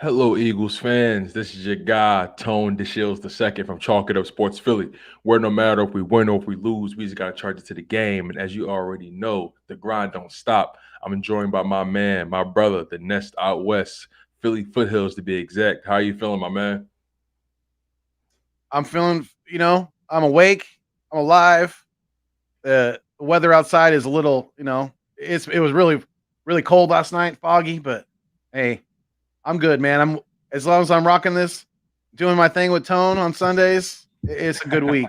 Hello, Eagles fans. This is your guy, Tone DeShields II from Chalk It Up Sports Philly, where no matter if we win or if we lose, we just got to charge it to the game. And as you already know, the grind don't stop. I'm joined by my man, my brother, the Nest out west, Philly Foothills to be exact. How you feeling, my man? I'm feeling, I'm awake. I'm alive. The weather outside is a little, it was really cold last night, foggy, but hey, I'm good, man. I'm as long as I'm rocking this, doing my thing with Tone on Sundays, it's a good week.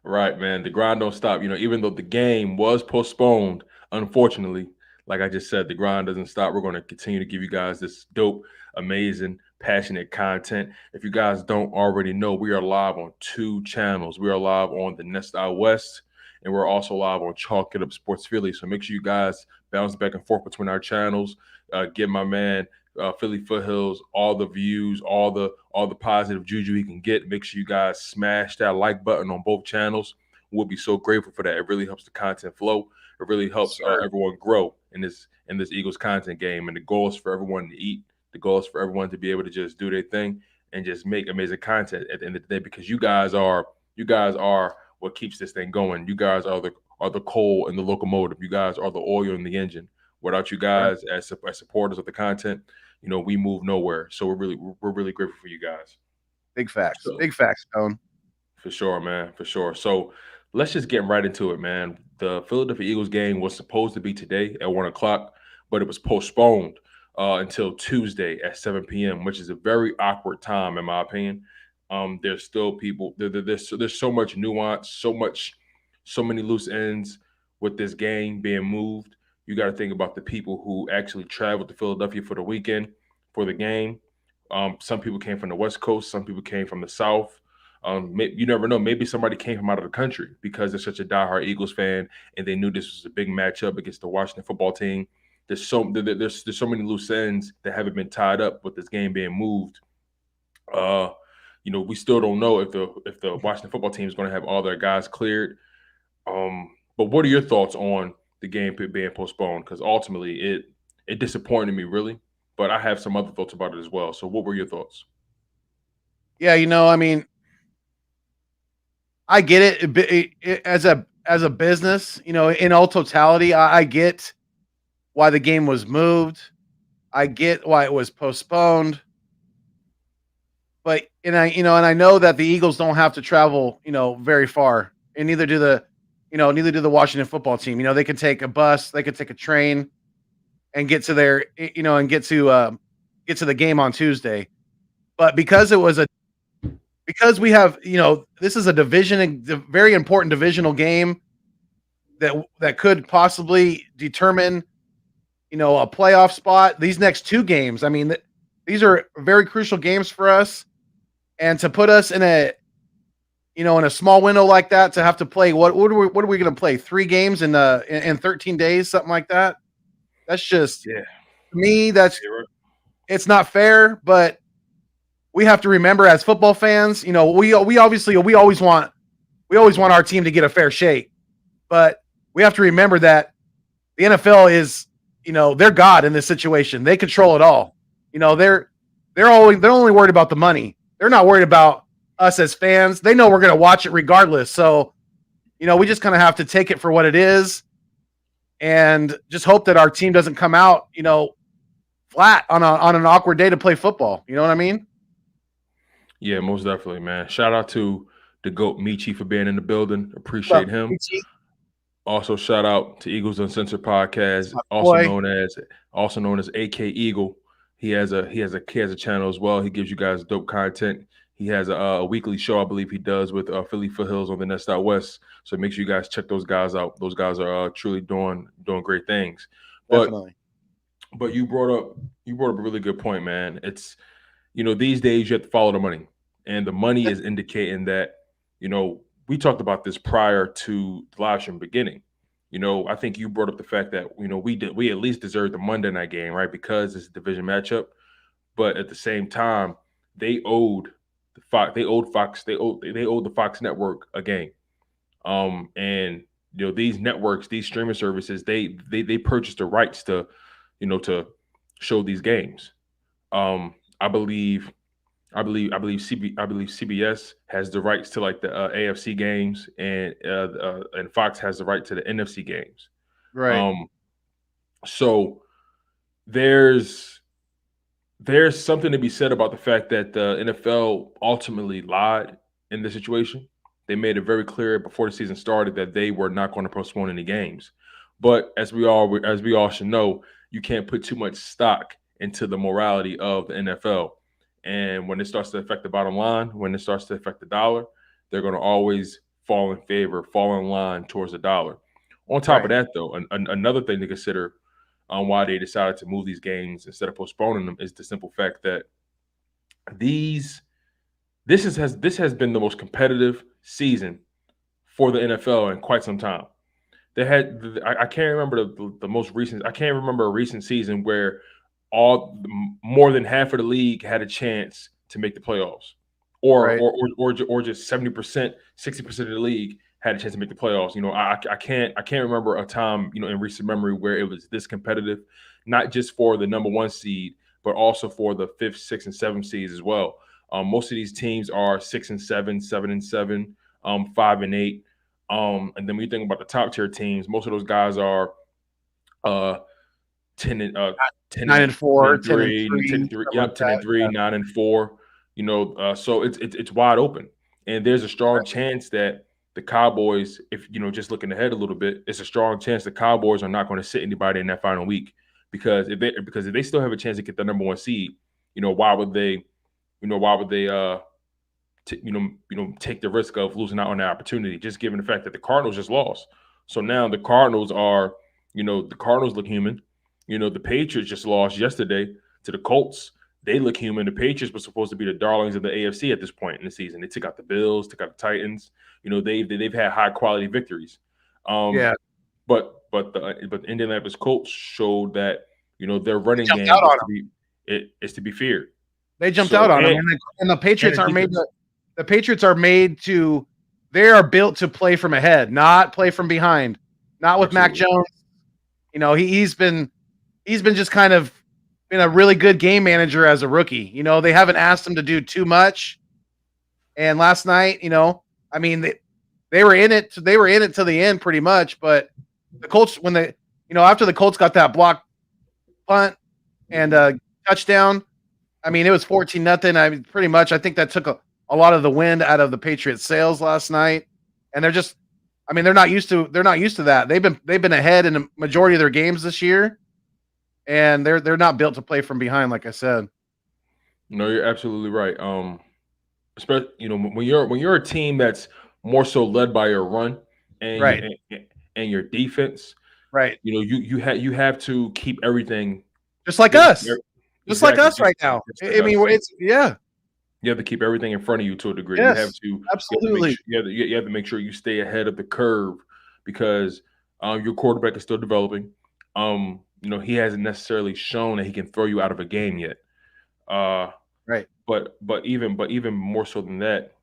Right, man. The grind don't stop. Even though the game was postponed, unfortunately, like I just said, the grind doesn't stop. We're going to continue to give you guys this dope, amazing, passionate content. If you guys don't already know, we are live on two channels. We are live on the Nest Out West, and we're also live on Chalk It Up Sports Philly. So make sure you guys bounce back and forth between our channels. Give my man Philly Foothills all the views, all the positive juju he can get. Make sure you guys smash that like button on both channels. We'll be so grateful for that. It really helps the content flow. It really helps Sure. everyone grow in this Eagles content game. And the goal is for everyone to eat. The goal is for everyone to be able to just do their thing and just make amazing content at the end of the day. Because you guys are what keeps this thing going. You guys are the coal in the locomotive. You guys are the oil in the engine. Without you Sure. guys as supporters of the content, we move nowhere. So we're really grateful for you guys. Big facts. So Big facts, Tone. for sure, man, for sure. So let's just get right into it, man. The Philadelphia Eagles game was supposed to be today at 1 o'clock, but it was postponed until Tuesday at 7 p.m., which is a very awkward time in my opinion. There's still people there's so much nuance, so many loose ends with this game being moved. You got to think about the people who actually traveled to Philadelphia for the weekend for the game. Some people came from the West Coast, some people came from the South. You never know. Maybe somebody came from out of the country because they're such a diehard Eagles fan and they knew this was a big matchup against the Washington football team. There's so many loose ends that haven't been tied up with this game being moved. Uh, we still don't know if the Washington football team is going to have all their guys cleared. But what are your thoughts on the game being postponed? Because ultimately, it disappointed me really. But I have some other thoughts about it as well. So, what were your thoughts? Yeah, I mean, I get as a business, in all totality, I get why the game was moved. I get why it was postponed. But I know that the Eagles don't have to travel, very far, and neither do the Washington football team. They can take a bus, they could take a train, and get to their, and get to the game on Tuesday. But because we have, this is a very important divisional game that could possibly determine, a playoff spot. These next two games, I mean, these are very crucial games for us, and to put us in a small window like that to have to play what are we going to play 3 games in 13 days, something like that. That's just, Yeah, to me, that's you're right. it's not fair. But we have to remember, as football fans, we always want our team to get a fair shake. But we have to remember that the NFL is, they're God in this situation. They control it all. They're only worried about the money. They're not worried about us as fans. They know we're going to watch it regardless. So, we just kind of have to take it for what it is and just hope that our team doesn't come out, flat on an awkward day to play football. You know what I mean? Yeah, most definitely, man. Shout out to the GOAT Michi for being in the building. What's Appreciate up, him. Michi? Also, shout out to Eagles Uncensored That's Podcast, my also boy. known as AK Eagle. He has a channel as well. He gives you guys dope content. He has a weekly show, I believe he does with Philly Foothills on the Nest Out West. So make sure you guys check those guys out. Those guys are truly doing great things. But Definitely. but you brought up a really good point, man. It's these days you have to follow the money, and the money is indicating that we talked about this prior to the live stream beginning. I think you brought up the fact that we at least deserve the Monday night game, right? Because it's a division matchup. But at the same time, they owed they owed the Fox Network a game. And these networks, these streaming services, they purchased the rights to show these games. I believe I believe CBS has the rights to like the AFC games, and Fox has the right to the NFC games. Right. Um, so there's there's something to be said about the fact that the NFL ultimately lied in this situation. They made it very clear before the season started that they were not going to postpone any games. But as we all should know, you can't put too much stock into the morality of the NFL. And when it starts to affect the bottom line, when it starts to affect the dollar, they're going to always fall in line towards the dollar. On top of Right. that, though, another thing to consider on why they decided to move these games instead of postponing them is the simple fact that these this has been the most competitive season for the NFL in quite some time. They had I can't remember the most recent. I can't remember a recent season where more than half of the league had a chance to make the playoffs, Right. or just 70%, 60% of the league had a chance to make the playoffs. I can't remember a time in recent memory where it was this competitive, not just for the number one seed, but also for the fifth, sixth, and seventh seeds as well. Most of these teams are 6-7, 7-7, 5-8. And then when you think about the top tier teams, most of those guys are uh 10 and 10 Nine and and 10 four, and 10 and 3, 10 3, and 3, something like yep, 10 that. and 3, Yeah. 9 and 4. So it's wide open. And there's a strong chance that the Cowboys, if just looking ahead a little bit, it's a strong chance the Cowboys are not going to sit anybody in that final week because if they still have a chance to get the number one seed, why would they take the risk of losing out on that opportunity, just given the fact that the Cardinals just lost. So now the Cardinals look human. The Patriots just lost yesterday to the Colts. They look human. The Patriots were supposed to be the darlings of the AFC at this point in the season. They took out the Bills, took out the Titans. They've had high quality victories. Um, Yeah. but the Indianapolis Colts showed that their They running jumped game out on them. is to be feared. They jumped So out on them, and and the and Patriots the aren't made defense. to. The Patriots are made to. They are built to play from ahead, not play from behind. Not with Mac Absolutely. Jones. He's been just kind of been a really good game manager as a rookie. They haven't asked him to do too much. And last night, I mean, they were in it. They were in it to the end, pretty much. But the Colts, after the Colts got that block punt and touchdown, I mean, it was 14-0. I mean, pretty much, I think that took a lot of the wind out of the Patriots' sails last night. And they're not used to that. They've been ahead in the majority of their games this year, and they're not built to play from behind, like I said. No, you're absolutely right. Especially when you're a team that's more so led by your run and Right, and your defense. right. You have to keep everything. Just like You have to keep us, just like exactly us right now. just like I mean, us. it's yeah, You have to keep everything in front of you to a degree. You have yes, to make absolutely, sure you have to make sure you stay ahead of the curve because your quarterback is still developing. He hasn't necessarily shown that he can throw you out of a game yet. Uh, right, but even more so than that,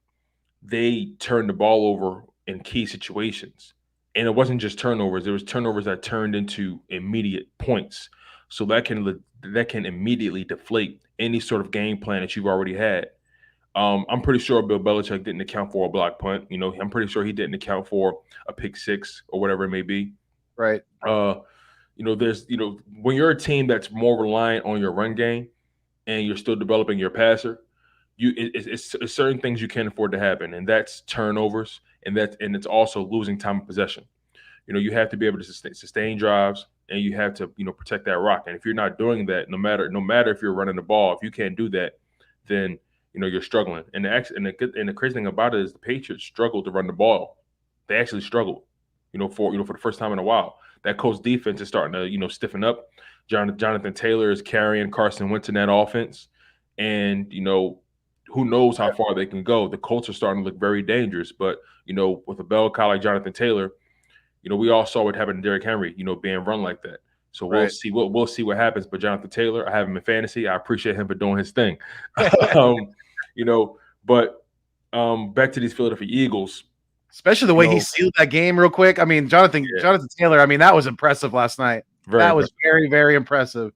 they turned the ball over in key situations. And it wasn't just turnovers, there was turnovers that turned into immediate points. So that can immediately deflate any sort of game plan that you've already had. I'm pretty sure Bill Belichick didn't account for a block punt. I'm pretty sure he didn't account for a pick six or whatever it may be. right, Uh, when you're a team that's more reliant on your run game and you're still developing your passer, it's certain things you can't afford to happen, and that's turnovers, and it's also losing time of possession. You have to be able to sustain drives, and you have to protect that rock. And if you're not doing that, no matter if you're running the ball, if you can't do that, then you're struggling. And the crazy thing about it is the Patriots struggled to run the ball. They actually struggled. For the first time in a while. That Colts defense is starting to stiffen up. Jonathan Taylor is carrying Carson Wentz in that offense, and who knows how far they can go. The Colts are starting to look very dangerous, but with a bell cow like Jonathan Taylor, we all saw what happened to Derrick Henry, being run like that. So we'll right. see what happens. But Jonathan Taylor, I have him in fantasy. I appreciate him for doing his thing. um, but back to these Philadelphia Eagles. Especially the You way he know, sealed that game real quick. I mean, Jonathan yeah, Jonathan Taylor. I mean, that was impressive last night. very That was impressive. very, very impressive.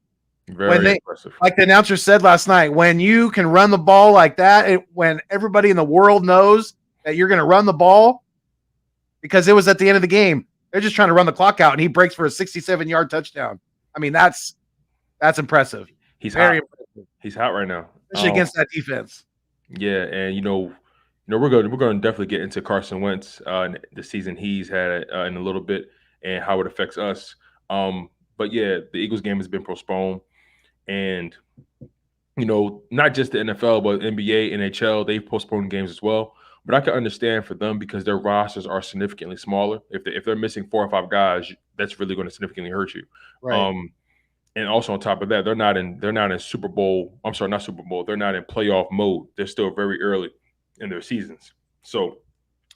When Very they, impressive. like the announcer said last night, when you can run the ball like that, when everybody in the world knows that you're going to run the ball, because it was at the end of the game, they're just trying to run the clock out, and he breaks for a 67-yard touchdown. I mean, that's impressive. He's Very hot. impressive, He's hot right now. especially against that defense. Yeah, and we're going to definitely get into Carson Wentz and the season he's had in a little bit and how it affects us. But yeah, the Eagles game has been postponed, and not just the NFL, but NBA, NHL, they've postponed games as well. But I can understand for them because their rosters are significantly smaller. If they're missing 4 or 5 guys, that's really going to significantly hurt you. Right. And also on top of that, they're not in Super Bowl. I'm sorry, not Super Bowl. They're not in playoff mode. They're still very early in their seasons, so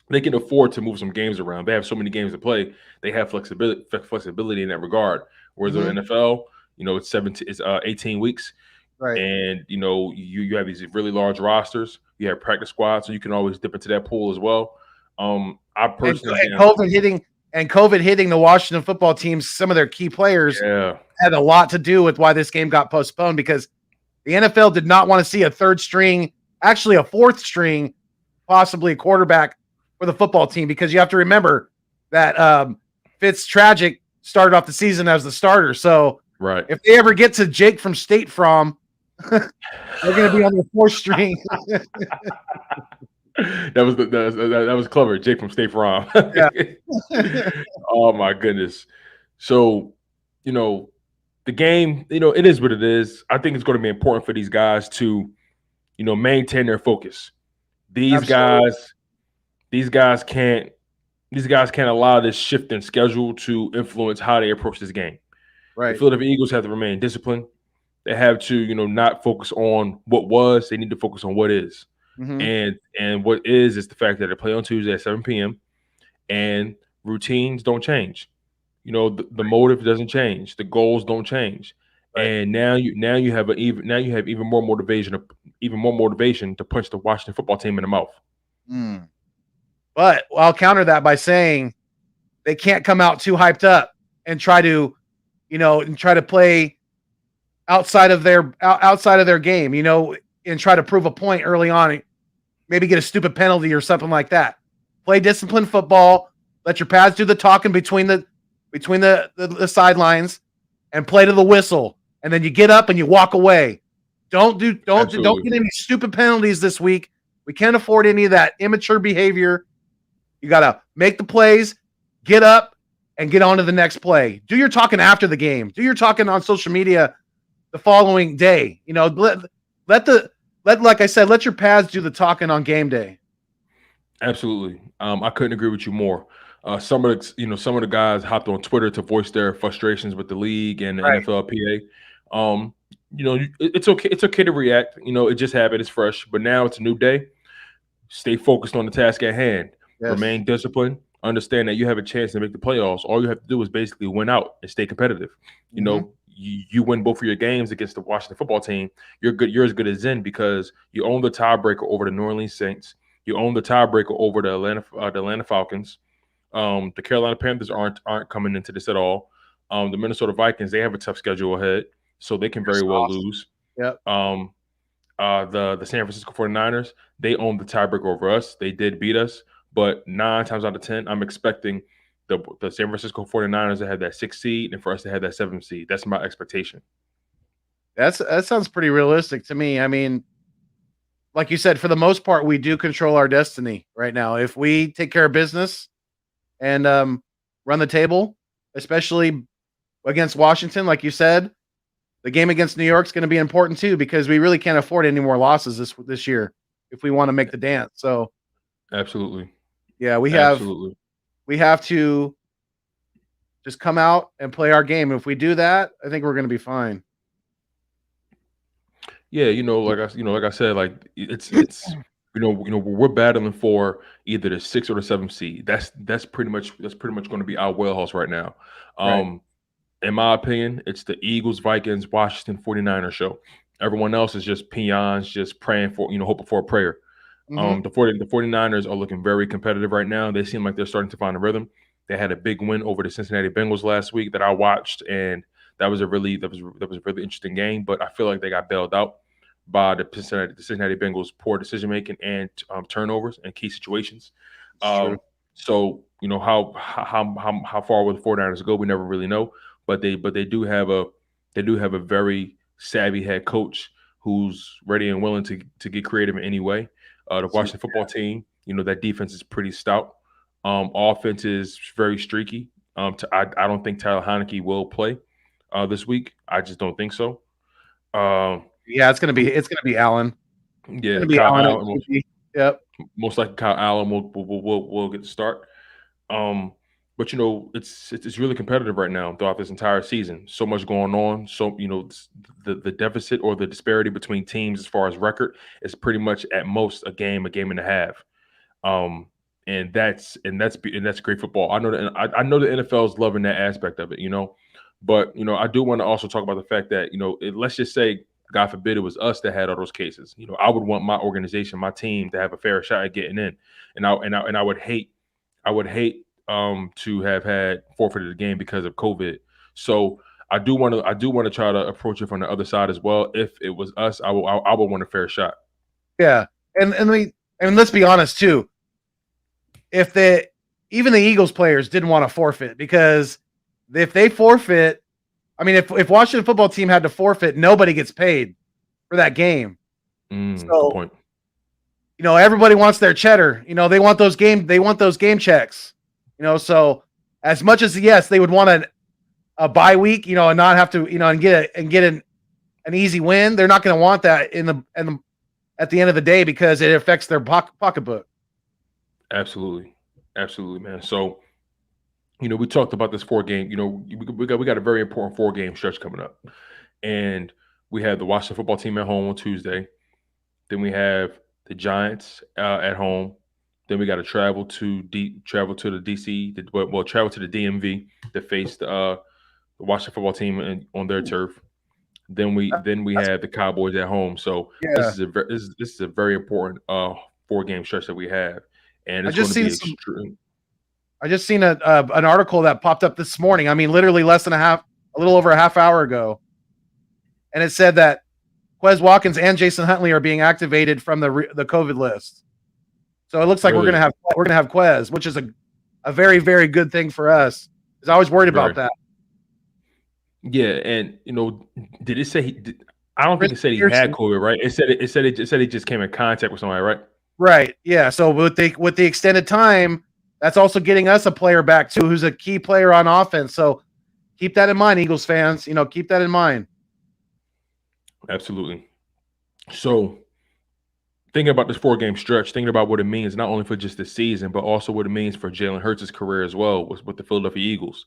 they can afford to move some games around. They have so many games to play. They have flexibility in that regard. Whereas the NFL, it's 18 weeks, Right. and you have these really large rosters. You have practice squads, so you can always dip into that pool as well. I personally and COVID hitting the Washington football teams, some of their key players had a lot to do with why this game got postponed, because the NFL did not want to see a third string, actually a fourth string, possibly a quarterback for the football team, because you have to remember that Fitztragic started off the season as the starter. So right, if they ever get to Jake from State Farm, they're going to be on the fourth string. that was clever, Jake from State Farm. Yeah. Oh my goodness. So, the game, it is what it is. I think it's going to be important for these guys to, maintain their focus. These Absolutely. guys can't allow this shift in schedule to influence how they approach this game. Right. The Philadelphia Eagles have to remain disciplined. They have to, not focus on what was. They need to focus on what is. Mm-hmm. And what is the fact that they play on Tuesday at 7 p.m. and routines don't change. The motive doesn't change. The goals don't change. Right. And now you have even more motivation to punch the Washington football team in the mouth. But I'll counter that by saying they can't come out too hyped up and try to play outside of their game, and try to prove a point early on, maybe get a stupid penalty or something like that. Play disciplined football. Let your pads do the talking between the sidelines, and play to the whistle. And then you get up and you walk away. Don't get any stupid penalties this week. We can't afford any of that immature behavior. You got to make the plays, get up, and get on to the next play. Do your talking after the game. Do your talking on social media the following day. Like I said, let your pads do the talking on game day. Absolutely. I couldn't agree with you more. Some of the guys hopped on Twitter to voice their frustrations with the league and the NFLPA. It's okay. It's okay to react. It just happened. It's fresh, but now it's a new day. Stay focused on the task at hand. Yes. Remain disciplined. Understand that you have a chance to make the playoffs. All you have to do is basically win out and stay competitive. You win both of your games against the Washington football team, you're good. You're as good as in, because you own the tiebreaker over the New Orleans Saints. You own the tiebreaker over the Atlanta Falcons. The Carolina Panthers aren't coming into this at all. The Minnesota Vikings, they have a tough schedule ahead, so they can very well lose. Yep. The San Francisco 49ers, they own the tiebreaker over us. They did beat us, but 9 times out of 10, I'm expecting the San Francisco 49ers to have that 6th seed and for us to have that 7th seed. That's my expectation. That sounds pretty realistic to me. I mean, like you said, for the most part, we do control our destiny right now. If we take care of business and run the table, especially against Washington, like you said, the game against New York is going to be important too, because we really can't afford any more losses this year if we want to make the dance. So, absolutely, yeah, we have to just come out and play our game. If we do that, I think we're going to be fine. Yeah, like I said, like it's we're battling for either the 6th or the 7th seed. That's pretty much going to be our wheelhouse right now. In my opinion, it's the Eagles, Vikings, Washington 49ers show. Everyone else is just peons, just praying for, hoping for a prayer. The 49ers are looking very competitive right now. They seem like they're starting to find a rhythm. They had a big win over the Cincinnati Bengals last week that I watched, and That was a really interesting game. But I feel like they got bailed out by the Cincinnati Bengals' poor decision making and turnovers and key situations. It's true. Um, so how far will the 49ers go? We never really know. But they do have a very savvy head coach who's ready and willing to get creative in any way. The So, Washington football team, that defense is pretty stout. Offense is very streaky. I don't think Tyler Heineke will play this week. I just don't think so. Um, yeah, it's gonna be who? it's gonna be Allen. It's Yeah, gonna be Kyle Allen at Allen. Most, QB. Yep. most likely Kyle Allen will get the start. Um, but it's really competitive right now throughout this entire season. So much going on. So the deficit or the disparity between teams as far as record is pretty much at most a game and a half. Um, and that's great football. I know the NFL is loving that aspect of it. But I do want to also talk about the fact that let's just say, God forbid, it was us that had all those cases. I would want my organization, my team, to have a fair shot at getting in, and I would hate, to have had forfeited the game because of COVID. So I do want to try to approach it from the other side as well. If it was us, I would want a fair shot. Yeah, and let's be honest too. If even the Eagles players didn't want to forfeit, because if they forfeit, I mean, if Washington football team had to forfeit, nobody gets paid for that game. Good So point. everybody wants their cheddar. They want those game checks. So as much as, yes, they would want a bye week, and not have to, and get an easy win. They're not going to want that at the end of the day, because it affects their pocketbook. Absolutely, absolutely, man. So we talked about this 4 game. We got a very important 4 game stretch coming up, and we have the Washington football team at home on Tuesday. Then we have the Giants at home. Then we got to travel to the DC, travel to the DMV to face the Washington football team on their turf. Then we That's have the Cowboys at home. So this yeah. is a very important 4 game stretch that we have, and I it's going just to seen be some. extreme. I just seen an article that popped up this morning. I mean, literally a little over a half hour ago, and it said that Quez Watkins and Jason Huntley are being activated from the COVID list. So it looks like we're Really, gonna have Quez, which is a very, very good thing for us. Because I was worried about very. that. Yeah, and did it say I don't think Chris it said he had Pearson, COVID, right? It said he just came in contact with somebody, right? right? Yeah. So with the extended time, that's also getting us a player back too, who's a key player on offense. So keep that in mind, Eagles fans. Keep that in mind. Absolutely. So thinking about this 4 game stretch, thinking about what it means not only for just the season, but also what it means for Jalen Hurts' career as well with the Philadelphia Eagles.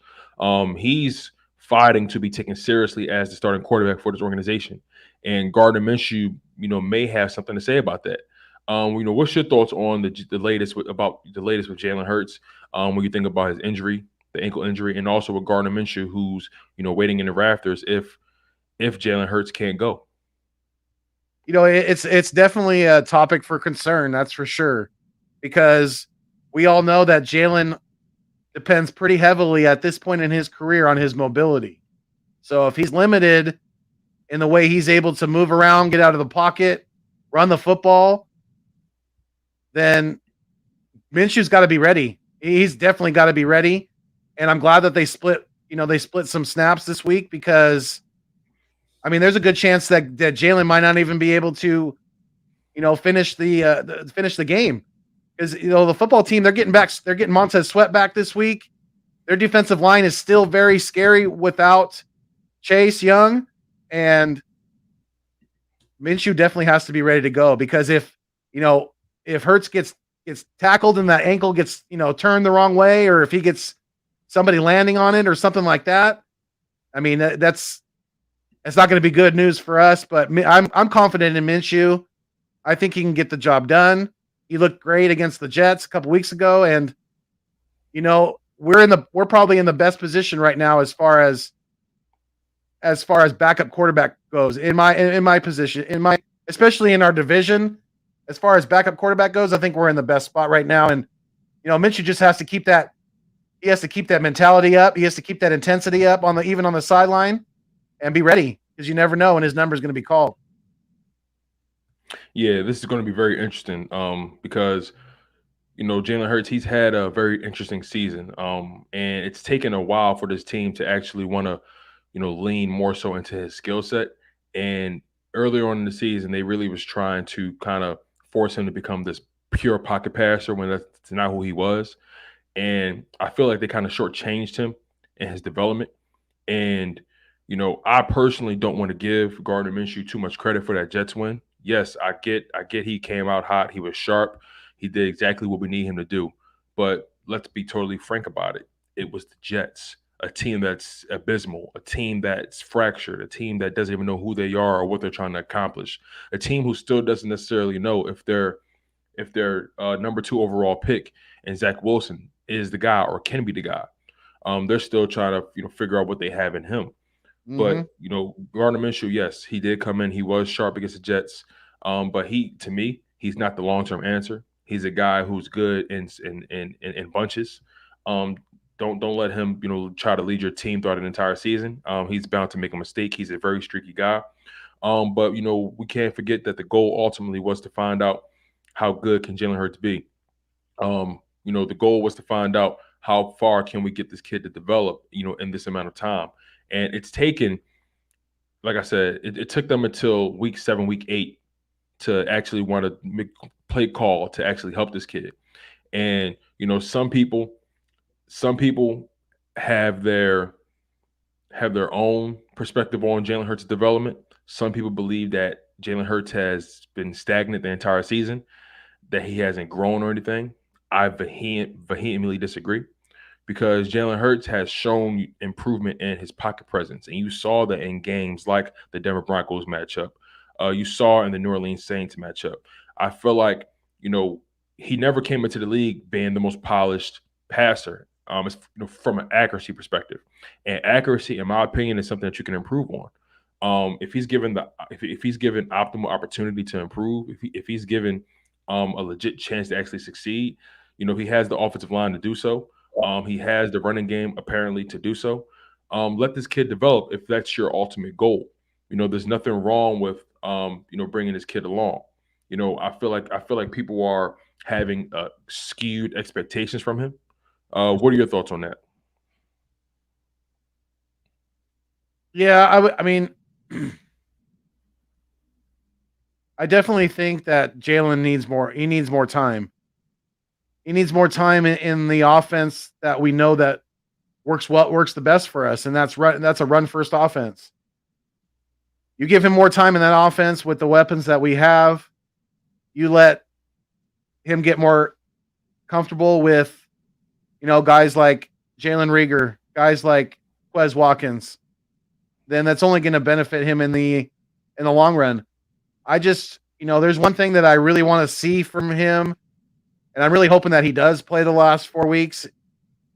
He's fighting to be taken seriously as the starting quarterback for this organization, and Gardner Minshew, may have something to say about that. What's your thoughts on the latest with Jalen Hurts? When you think about his injury, the ankle injury, and also with Gardner Minshew, who's waiting in the rafters if Jalen Hurts can't go. It's definitely a topic for concern. That's for sure, because we all know that Jalen depends pretty heavily at this point in his career on his mobility. So if he's limited in the way he's able to move around, get out of the pocket, run the football, then Minshew's got to be ready. He's definitely got to be ready. And I'm glad that they split some snaps this week, because I mean, there's a good chance that Jalen might not even be able to, finish the game, because the football team, they're getting Montez Sweat back this week. Their defensive line is still very scary without Chase Young, and Minshew definitely has to be ready to go, because if Hurts gets tackled and that ankle gets turned the wrong way, or if he gets somebody landing on it or something like that, I mean that's it's not going to be good news for us. But I'm confident in Minshew. I think he can get the job done. He looked great against the Jets a couple weeks ago, and we're probably in the best position right now as far as backup quarterback goes, in my position, especially in our division. As far as backup quarterback goes, I think we're in the best spot right now. And Minshew just has to keep that. He has to keep that mentality up. He has to keep that intensity up even on the sideline. and be ready because you never know when his number is going to be called. Yeah, this is going to be very interesting because Jalen Hurts, he's had a very interesting season. And it's taken a while for this team to actually want to, lean more so into his skill set. And earlier on in the season, they really was trying to kind of force him to become this pure pocket passer when that's not who he was. And I feel like they kind of shortchanged him in his development. And I personally don't want to give Gardner Minshew too much credit for that Jets win. Yes, I get he came out hot, he was sharp, he did exactly what we need him to do. But let's be totally frank about it. It was the Jets, a team that's abysmal, a team that's fractured, a team that doesn't even know who they are or what they're trying to accomplish, a team who still doesn't necessarily know if their number 2 overall pick and Zach Wilson is the guy or can be the guy. They're still trying to figure out what they have in him. Mm-hmm. But Gardner Minshew, yes, he did come in. He was sharp against the Jets. But to me, he's not the long term answer. He's a guy who's good in bunches. Um, don't let him try to lead your team throughout an entire season. He's bound to make a mistake. He's a very streaky guy. But we can't forget that the goal ultimately was to find out how good can Jalen Hurts be. The goal was to find out how far can we get this kid to develop, in this amount of time. And it's taken, like I said, it took them until week 7, week 8 to actually want to make play call to actually help this kid. And some people have their own perspective on Jalen Hurts' development. Some people believe that Jalen Hurts has been stagnant the entire season, that he hasn't grown or anything. I vehemently disagree because Jalen Hurts has shown improvement in his pocket presence, and you saw that in games like the Denver Broncos matchup. You saw in the New Orleans Saints matchup. I feel like he never came into the league being the most polished passer. From an accuracy perspective, and accuracy, in my opinion, is something that you can improve on. If he's given if he's given optimal opportunity to improve, if he's given a legit chance to actually succeed, he has the offensive line to do so. He has the running game apparently to do so. Let this kid develop if that's your ultimate goal. There's nothing wrong with bringing this kid along. I feel like people are having skewed expectations from him. What are your thoughts on that? Yeah, I mean, I definitely think that Jalen needs more. He needs more time. He needs more time in the offense that we know that what works the best for us, and that's a run first offense. You give him more time in that offense with the weapons that we have. You let him get more comfortable with, guys like Jalen Rieger, guys like Quez Watkins. Then that's only going to benefit him in the long run. I just, there's one thing that I really want to see from him, and I'm really hoping that he does play the last 4 weeks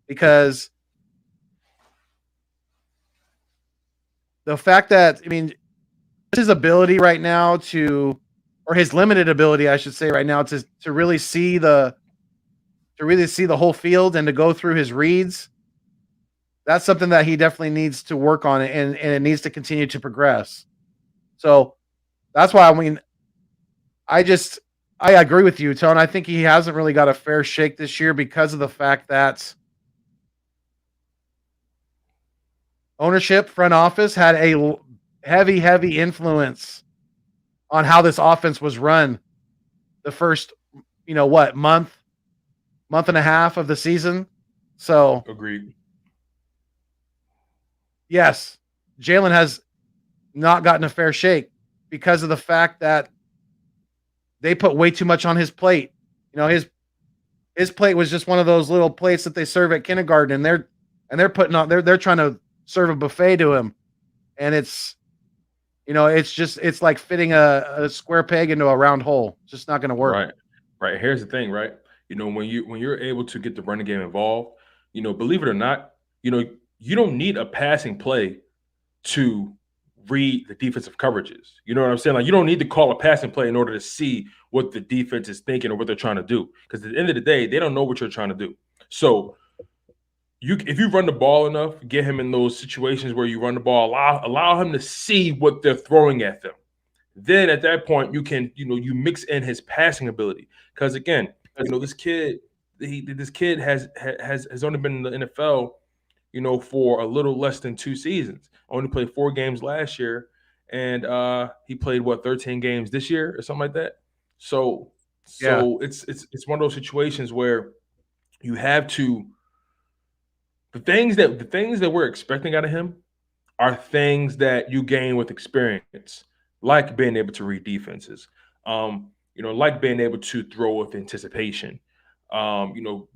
because the fact that, I mean, his ability right now or his limited ability, I should say, right now to really see the whole field and to go through his reads. That's something that he definitely needs to work on, and it needs to continue to progress. So that's why I agree with you, Tone. I think he hasn't really got a fair shake this year because of the fact that ownership, front office had a heavy influence on how this offense was run the first, month and a half of the season. So Agreed. yes, Jalen has not gotten a fair shake because of the fact that they put way too much on his plate. His plate was just one of those little plates that they serve at kindergarten, and they're trying to serve a buffet to him, and it's like fitting a square peg into a round hole. It's just not going to work. Right. Right. Here's the thing, right? When you're able to get the running game involved, believe it or not, you don't need a passing play to read the defensive coverages. You know what I'm saying? Like you don't need to call a passing play in order to see what the defense is thinking or what they're trying to do. Because at the end of the day, they don't know what you're trying to do. So if you run the ball enough, get him in those situations where you run the ball, allow him to see what they're throwing at them. Then at that point, you can, you mix in his passing ability. Because again, this kid, this kid has only been in the NFL, for a little less than 2 seasons. Only played 4 games last year, and he played 13 games this year or something like that. So Yeah. it's one of those situations where you have to the things that we're expecting out of him are things that you gain with experience, like being able to read defenses, like being able to throw with anticipation, um, you know,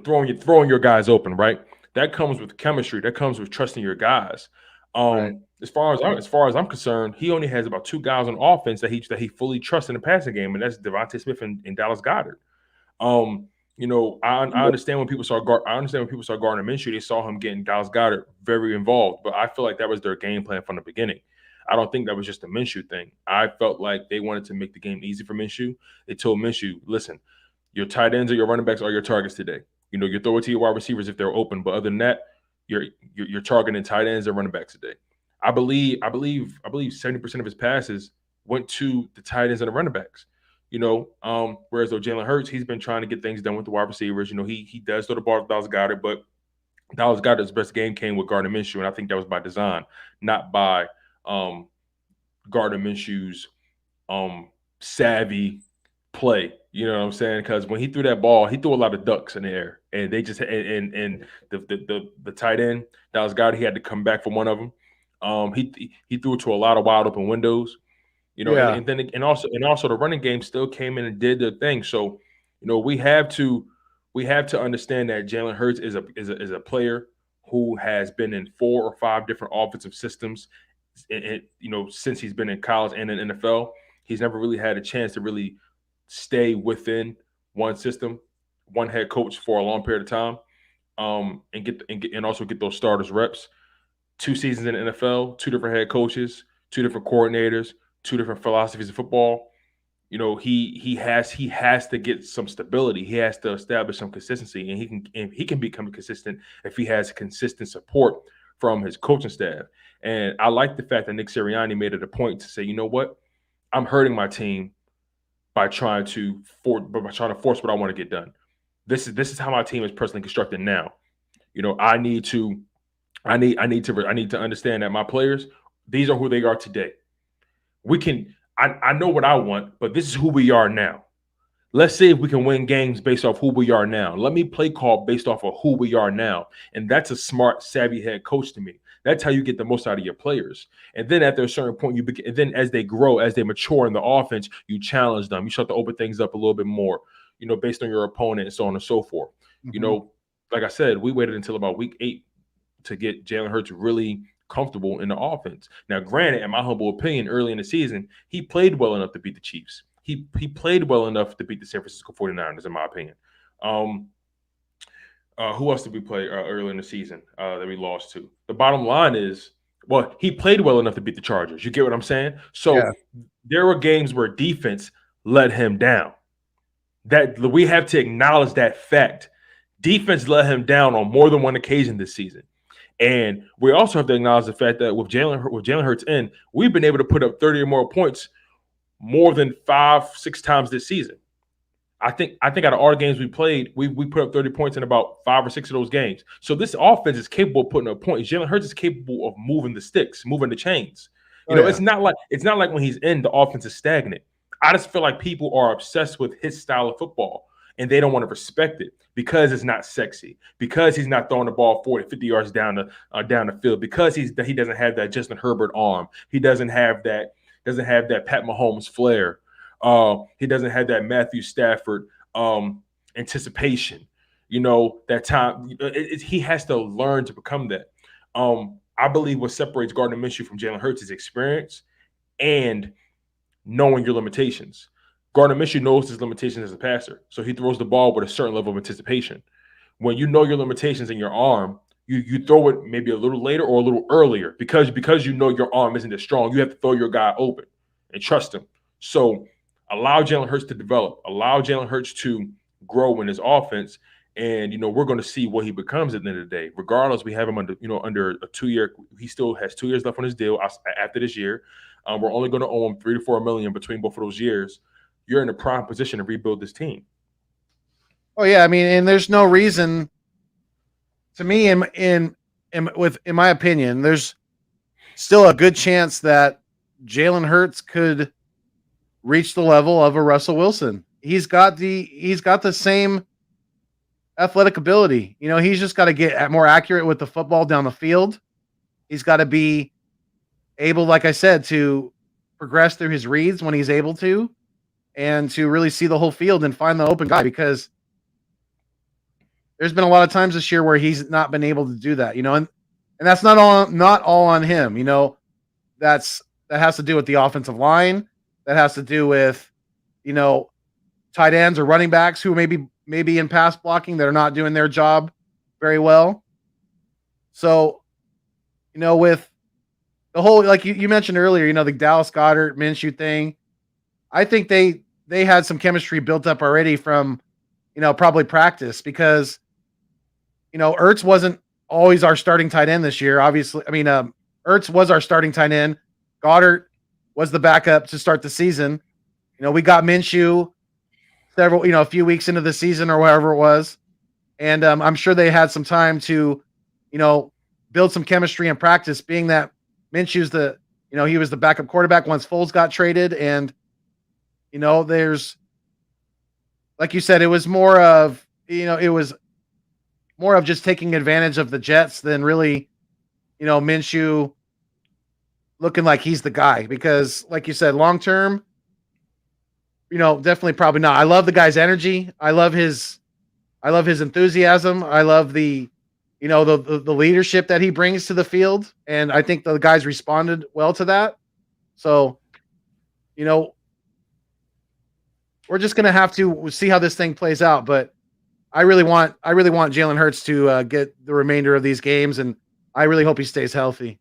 throwing your guys open, right? That comes with chemistry. That comes with trusting your guys. Right. As far as I'm concerned, he only has about 2 guys on offense that he fully trusts in the passing game, and that's Devontae Smith and Dallas Goedert. Um, I understand when people saw Gardner Minshew, they saw him getting Dallas Goedert very involved, but I feel like that was their game plan from the beginning. I don't think that was just a Minshew thing. I felt like they wanted to make the game easy for Minshew. They told Minshew, listen, your tight ends or your running backs are your targets today. You throw it to your wide receivers if they're open, but other than that, you're targeting tight ends and running backs today. I believe 70% of his passes went to the tight ends and the running backs. Whereas though Jalen Hurts, he's been trying to get things done with the wide receivers. He does throw the ball to Dallas Goedert, but Dallas Goedert's best game came with Gardner Minshew, and I think that was by design, not by um, Gardner Minshew's savvy play. You know what I'm saying? Because when he threw that ball, he threw a lot of ducks in the air, and they just and the tight end Dallas Goedert, he had to come back from one of them. He threw it to a lot of wide open windows. Yeah. And also the running game still came in and did their thing. So, we have to understand that Jalen Hurts is a player who has been in 4 or 5 different offensive systems, since he's been in college and in NFL. He's never really had a chance to really stay within one system, one head coach for a long period of time, and also get those starters reps. 2 seasons in the NFL, 2 different head coaches, 2 different coordinators, 2 different philosophies of football. He has to get some stability. He has to establish some consistency, and he can become consistent if he has consistent support from his coaching staff. And I like the fact that Nick Sirianni made it a point to say, you know what, I'm hurting my team by trying to force what I want to get done. This is how my team is personally constructed now. I need to I need to understand that my players, these are who they are today. I know what I want, but this is who we are now. Let's see if we can win games based off who we are now. Let me play call based off of who we are now. And that's a smart, savvy head coach to me. That's how you get the most out of your players. And then at a certain point, and then as they grow, as they mature in the offense, you challenge them. You start to open things up a little bit more, based on your opponent and so on and so forth. Mm-hmm. Like I said, we waited until about week 8 to get Jalen Hurts really comfortable in the offense. Now, granted, in my humble opinion, early in the season, he played well enough to beat the Chiefs. He played well enough to beat the San Francisco 49ers, in my opinion. Who else did we play early in the season that we lost to? The bottom line is, well, he played well enough to beat the Chargers. You get what I'm saying? Yeah. So there were games where defense let him down. That we have to acknowledge that fact. Defense let him down on more than one occasion this season. And we also have to acknowledge the fact that with Jalen Hurts in, we've been able to put up 30 or more points more than 5-6 times this season. I think out of all the games we played, we put up 30 points in about 5 or 6 of those games. So this offense is capable of putting up points. Jalen Hurts is capable of moving the sticks, moving the chains. Yeah. It's not like when he's in, the offense is stagnant. I just feel like people are obsessed with his style of football and they don't want to respect it because it's not sexy, because he's not throwing the ball 40, 50 yards down the field, because he doesn't have that Justin Herbert arm. He doesn't have that Pat Mahomes flair. He doesn't have that Matthew Stafford anticipation. That time he has to learn to become that. I believe what separates Gardner Minshew from Jalen Hurts is experience and knowing your limitations. Gardner Minshew knows his limitations as a passer, so he throws the ball with a certain level of anticipation. When you know your limitations in your arm, you throw it maybe a little later or a little earlier because you know your arm isn't as strong. You have to throw your guy open and trust him. So allow Jalen Hurts to develop. Allow Jalen Hurts to grow in his offense, And we're going to see what he becomes at the end of the day. Regardless, we have him under a 2 year. He still has 2 years left on his deal after this year. We're only going to owe him $3 to $4 million between both of those years. You're in a prime position to rebuild this team. Oh yeah, I mean, and there's no reason to me in my opinion, there's still a good chance that Jalen Hurts could reach the level of a Russell Wilson. He's got the same athletic ability. He's just got to get more accurate with the football down the field. He's got to be able, like I said, to progress through his reads when he's able to, and to really see the whole field and find the open guy, because there's been a lot of times this year where he's not been able to do that, and that's not all on him. That has to do with the offensive line. That has to do with, tight ends or running backs who maybe in pass blocking that are not doing their job very well. So, with the whole, like you mentioned earlier, the Dallas Goedert Minshew thing, I think they had some chemistry built up already from, probably practice, because, Ertz wasn't always our starting tight end this year. Obviously, I mean, Ertz was our starting tight end. Goddard was the backup to start the season. We got Minshew a few weeks into the season or whatever it was. And I'm sure they had some time to, build some chemistry in practice, being that Minshew's he was the backup quarterback once Foles got traded. And, there's, like you said, it was more of just taking advantage of the Jets than really, Minshew looking like he's the guy, because like you said, long term, definitely probably not. I love the guy's energy. I love his enthusiasm. I love the leadership that he brings to the field. And I think the guys responded well to that. So, we're just going to have to see how this thing plays out. But I really want Jalen Hurts to get the remainder of these games, and I really hope he stays healthy.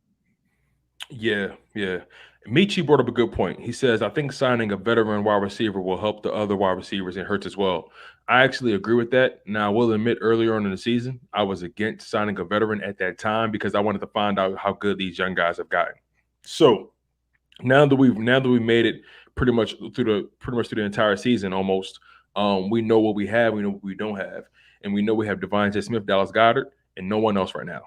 Yeah, yeah. Michi brought up a good point. He says, I think signing a veteran wide receiver will help the other wide receivers and Hurts as well. I actually agree with that. Now, I will admit earlier on in the season, I was against signing a veteran at that time because I wanted to find out how good these young guys have gotten. So now that we've made it pretty much through the entire season almost, we know what we have, we know what we don't have. And we know we have Devontae Smith, Dallas Goedert, and no one else right now.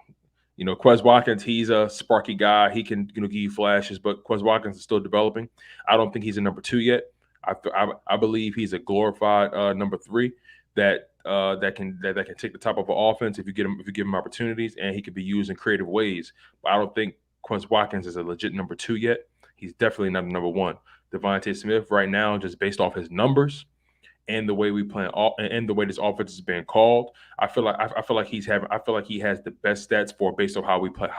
Quez Watkins, he's a sparky guy. He can, give you flashes, but Quez Watkins is still developing. I don't think he's a number 2 yet. I believe he's a glorified number 3 that can take the top of an offense if you give him opportunities, and he can be used in creative ways. But I don't think Quez Watkins is a legit number 2 yet. He's definitely not a number 1. Devontae Smith right now, just based off his numbers and the way we play and the way this offense is being called, I feel like he has the best stats based on how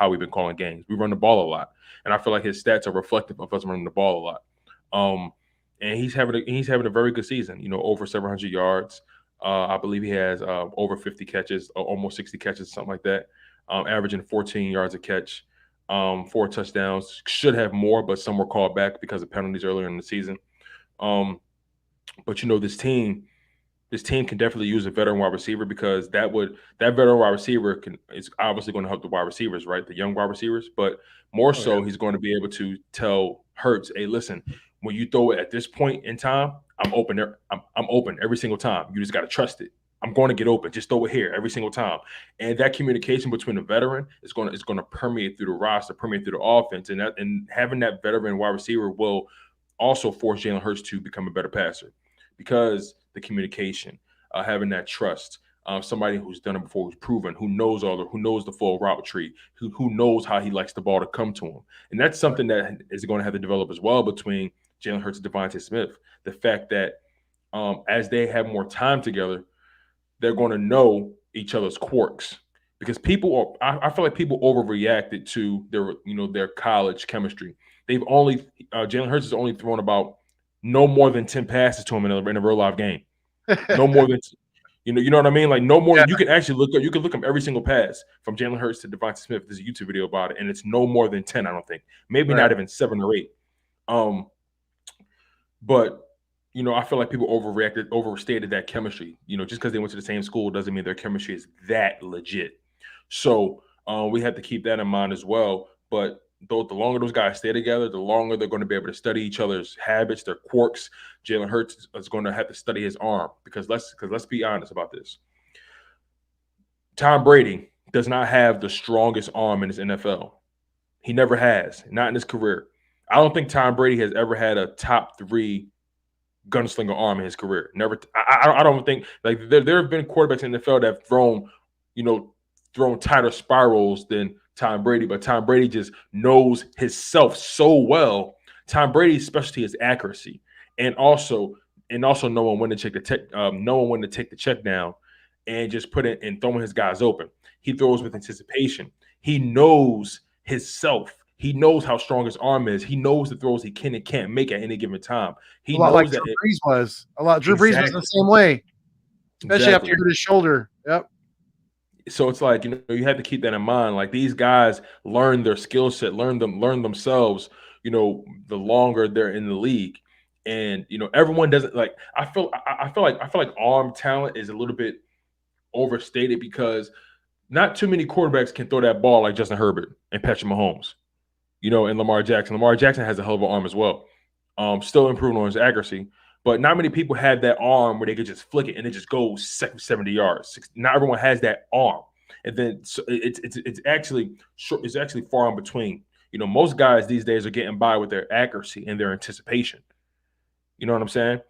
we've been calling games. We run the ball a lot, and I feel like his stats are reflective of us running the ball a lot. And he's having a very good season. Over 700 yards. I believe he has over 50 catches, almost 60 catches, something like that. Averaging 14 yards a catch, 4 touchdowns. Should have more, but some were called back because of penalties earlier in the season. But this team can definitely use a veteran wide receiver, because that veteran wide receiver is obviously going to help the wide receivers, right? The young wide receivers, but more so he's going to be able to tell Hurts, hey, listen, when you throw it at this point in time, I'm open there. I'm open every single time. You just got to trust it. I'm going to get open. Just throw it here every single time. And that communication between the veteran is going to permeate through the roster, permeate through the offense, and having that veteran wide receiver will also force Jalen Hurts to become a better passer, because the communication, having that trust, somebody who's done it before, who's proven, who knows the full route tree, who knows how he likes the ball to come to him. And that's something that is going to have to develop as well between Jalen Hurts and Devontae Smith. The fact that as they have more time together, they're going to know each other's quirks, because I feel like people overreacted to their college chemistry. Jalen Hurts has only thrown about no more than 10 passes to him in a real live game. No more than you know what I mean? Like no more. Yeah. You can actually look up every single pass from Jalen Hurts to Devontae Smith. There's a YouTube video about it, and it's no more than 10. I don't think, maybe not even 7 or 8. But I feel like people overstated that chemistry. Just because they went to the same school doesn't mean their chemistry is that legit. So we have to keep that in mind as well. But the longer those guys stay together, the longer they're going to be able to study each other's habits, their quirks. Jalen Hurts is going to have to study his arm because let's be honest about this. Tom Brady does not have the strongest arm in his NFL. He never has, not in his career. I don't think Tom Brady has ever had a top 3 gunslinger arm in his career. Never. I don't think like there have been quarterbacks in the NFL that have thrown tighter spirals than Tom Brady, but Tom Brady just knows himself so well. Tom Brady's specialty is accuracy, and also knowing when to take the check down, and just put it and throwing his guys open. He throws with anticipation. He knows himself. He knows how strong his arm is. He knows the throws he can and can't make at any given time. He a lot knows like that Drew Brees was. Drew Brees was the same way, especially after he hurt his shoulder. Yep. So it's like, you have to keep that in mind. Like, these guys learn their skill set, learn themselves, the longer they're in the league. And, everyone doesn't like, I feel like arm talent is a little bit overstated because not too many quarterbacks can throw that ball like Justin Herbert and Patrick Mahomes, and Lamar Jackson. Lamar Jackson has a hell of an arm as well. Still improving on his accuracy. But not many people have that arm where they could just flick it and it just goes 70 yards. Not everyone has that arm, and then so it's actually short. It's actually far in between. Most guys these days are getting by with their accuracy and their anticipation. You know what I'm saying?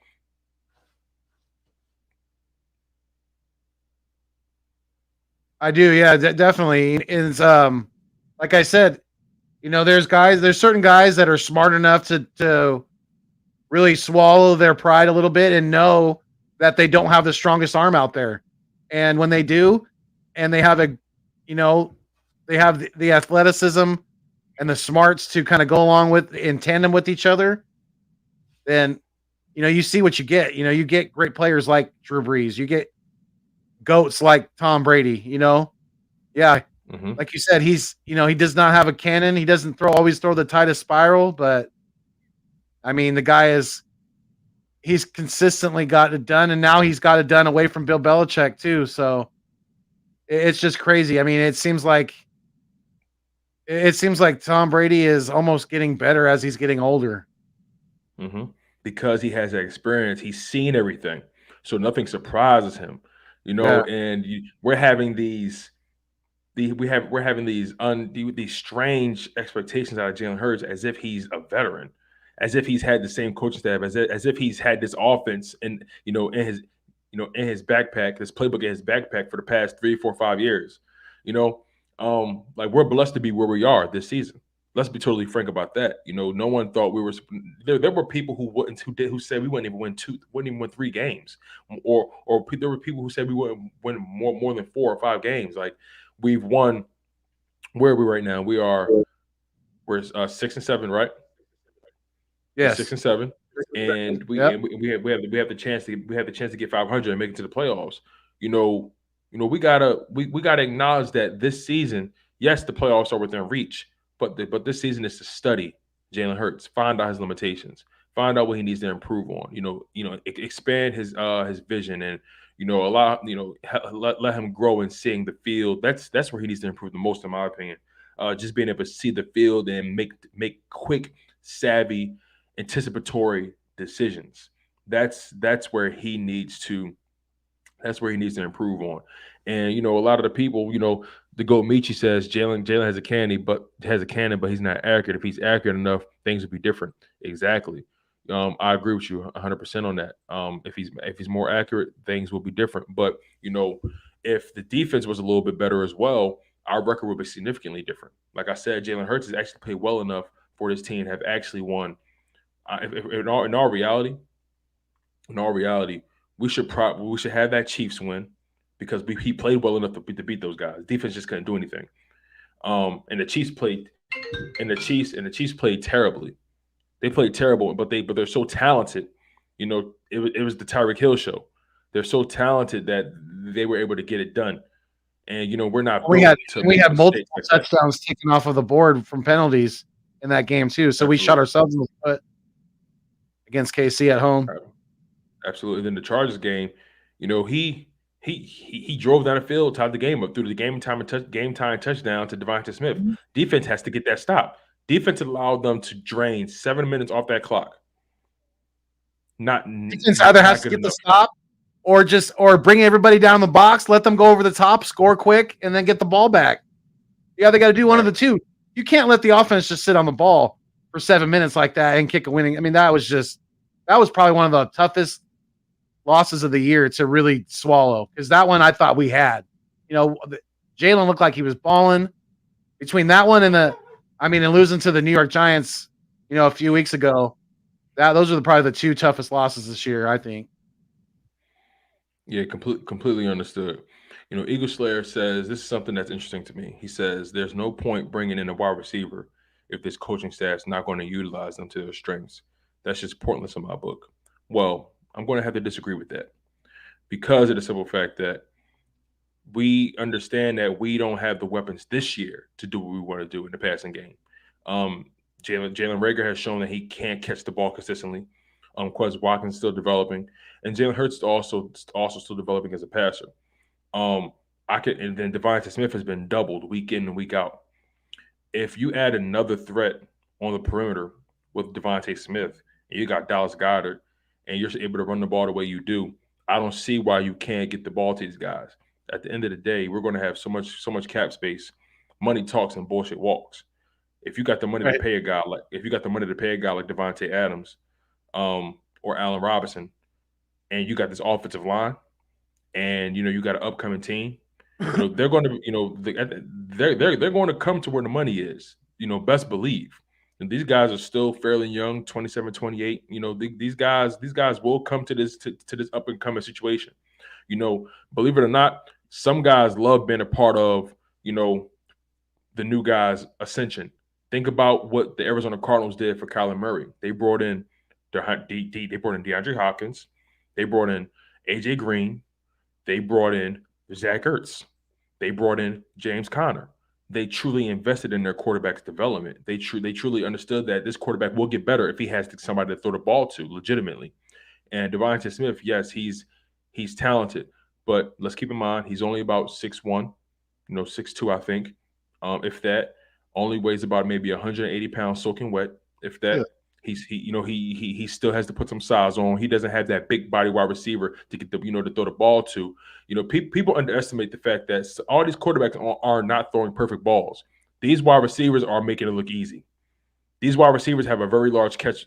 I do, yeah, definitely. It's like I said, there's certain guys that are smart enough to really swallow their pride a little bit and know that they don't have the strongest arm out there. And when they do, and they have they have the athleticism and the smarts to kind of go along with in tandem with each other, then, you see what you get. You get great players like Drew Brees. You get goats like Tom Brady, Yeah. Mm-hmm. Like you said, he does not have a cannon. He doesn't always throw the tightest spiral, but I mean, the guy he's consistently got it done, and now he's got it done away from Bill Belichick too. So it's just crazy. I mean, it seems like Tom Brady is almost getting better as he's getting older. Mm-hmm. Because he has that experience, he's seen everything, so nothing surprises him. Yeah. And we're having these these strange expectations out of Jalen Hurts as if he's a veteran, as if he's had the same coaching staff, as if he's had this offense in his backpack, this playbook in his backpack for the past 3, 4, 5 years. Like, we're blessed to be where we are this season. Let's be totally frank about that. No one thought we were. There were people who said we wouldn't even win 3 games, or there were people who said we wouldn't win more than 4 or 5 games. Like, we've won. Where are we right now? We're 6 and 7, right? Yes. 6 and 7, and we have the chance to get 500 and make it to the playoffs. We gotta acknowledge that this season, yes, the playoffs are within reach. But this season is to study Jalen Hurts, find out his limitations, find out what he needs to improve on. Expand his vision, and let him grow in seeing the field. That's where he needs to improve the most, in my opinion. Just being able to see the field and make quick, savvy, anticipatory decisions. That's where he needs to. That's where he needs to improve on. And a lot of the people, the GOAT Michi says Jalen has a cannon, but he's not accurate. If he's accurate enough, things would be different. Exactly. I agree with you 100% on that. If he's more accurate, things will be different. But if the defense was a little bit better as well, our record would be significantly different. Like I said, Jalen Hurts has actually played well enough for this team to have actually won. In all reality, we should have that Chiefs win because he played well enough to beat those guys. Defense just couldn't do anything. And the Chiefs played terribly. They played terrible, but they're so talented. It was the Tyreek Hill show. They're so talented that they were able to get it done. And we're not. We had multiple touchdowns taken off of the board from penalties in that game too. So Absolutely. We shot ourselves in the foot against KC at home. Absolutely. Then the Chargers game, he drove down the field, tied the game up through the game time touchdown to Devontae Smith. Mhm. Defense has to get that stop. Defense allowed them to drain 7 minutes off that clock. Defense either has Not to good get the enough. stop or bring everybody down the box, let them go over the top, score quick, and then get the ball back. Yeah, they got to do one of Right. the two. You can't let the offense just sit on the ball for 7 minutes like that and kick a winning. I mean, that was probably one of the toughest losses of the year to really swallow, because that one I thought we had. Jalen looked like he was balling. Between that one and and losing to the New York Giants, a few weeks ago, those are probably the two toughest losses this year, I think. Yeah, completely understood. Eagle Slayer says this is something that's interesting to me. He says there's no point bringing in a wide receiver if this coaching staff's not going to utilize them to their strengths. That's just pointless in my book. Well, I'm going to have to disagree with that because of the simple fact that we understand that we don't have the weapons this year to do what we want to do in the passing game. Um, Jalen Rager has shown that he can't catch the ball consistently. Quez Watkins still developing, and Jalen Hurts is also still developing as a passer. Um, and then Devontae Smith has been doubled week in and week out. If you add another threat on the perimeter with Devontae Smith, and you got Dallas Goedert, and you're able to run the ball the way you do, I don't see why you can't get the ball to these guys. At the end of the day, we're going to have so much cap space. Money talks and bullshit walks. If you got the money to Right. pay a guy like Devontae Adams, or Allen Robinson, and you got this offensive line, and you got an upcoming team, they're going to they're going to come to where the money is. Best believe. And these guys are still fairly young, 27, 28. These guys will come to this up and coming situation. Believe it or not, some guys love being a part of the new guys' ascension. Think about what the Arizona Cardinals did for Kyler Murray. They brought in they brought in DeAndre Hopkins, they brought in AJ Green, they brought in Zach Ertz, they brought in James Conner. They truly invested in their quarterback's development. They truly understood that this quarterback will get better if he has somebody to throw the ball to legitimately. And Devontae Smith, yes, he's talented, but let's keep in mind he's only about 6'1", 6'2", I think, if that. Only weighs about maybe 180 pounds soaking wet, if that. Yeah. He still has to put some size on. He doesn't have that big body wide receiver to get to throw the ball to. People underestimate the fact that all these quarterbacks are not throwing perfect balls. These wide receivers are making it look easy. These wide receivers have a very large catch.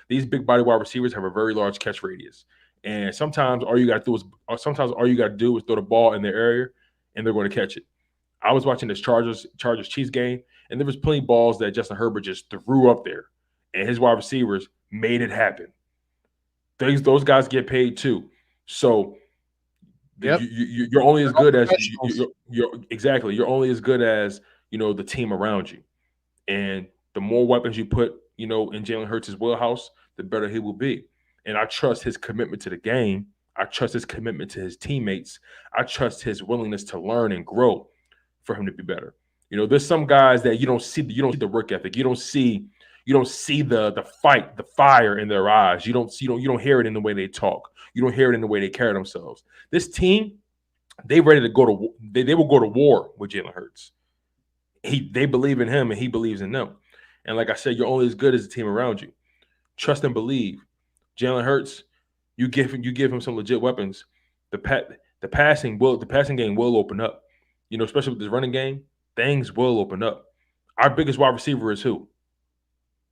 These big body wide receivers have a very large catch radius. And sometimes all you got to do is throw the ball in their area, and they're going to catch it. I was watching this Chargers Chiefs game, and there was plenty of balls that Justin Herbert just threw up there, and his wide receivers made it happen. Those guys get paid too. So Yep. you're only They're as all good as professionals. you're exactly. You're only as good as the team around you. And the more weapons you put, in Jalen Hurts' wheelhouse, the better he will be. And I trust his commitment to the game. I trust his commitment to his teammates. I trust his willingness to learn and grow for him to be better. There's some guys that you don't see the work ethic. You don't see the fight, the fire in their eyes. You don't hear it in the way they talk. You don't hear it in the way they carry themselves. This team, they ready to go to they will go to war with Jalen Hurts. They believe in him and he believes in them. And like I said, you're only as good as the team around you. Trust and believe. Jalen Hurts, you give him some legit weapons. The passing game will open up. Especially with this running game, things will open up. Our biggest wide receiver is who?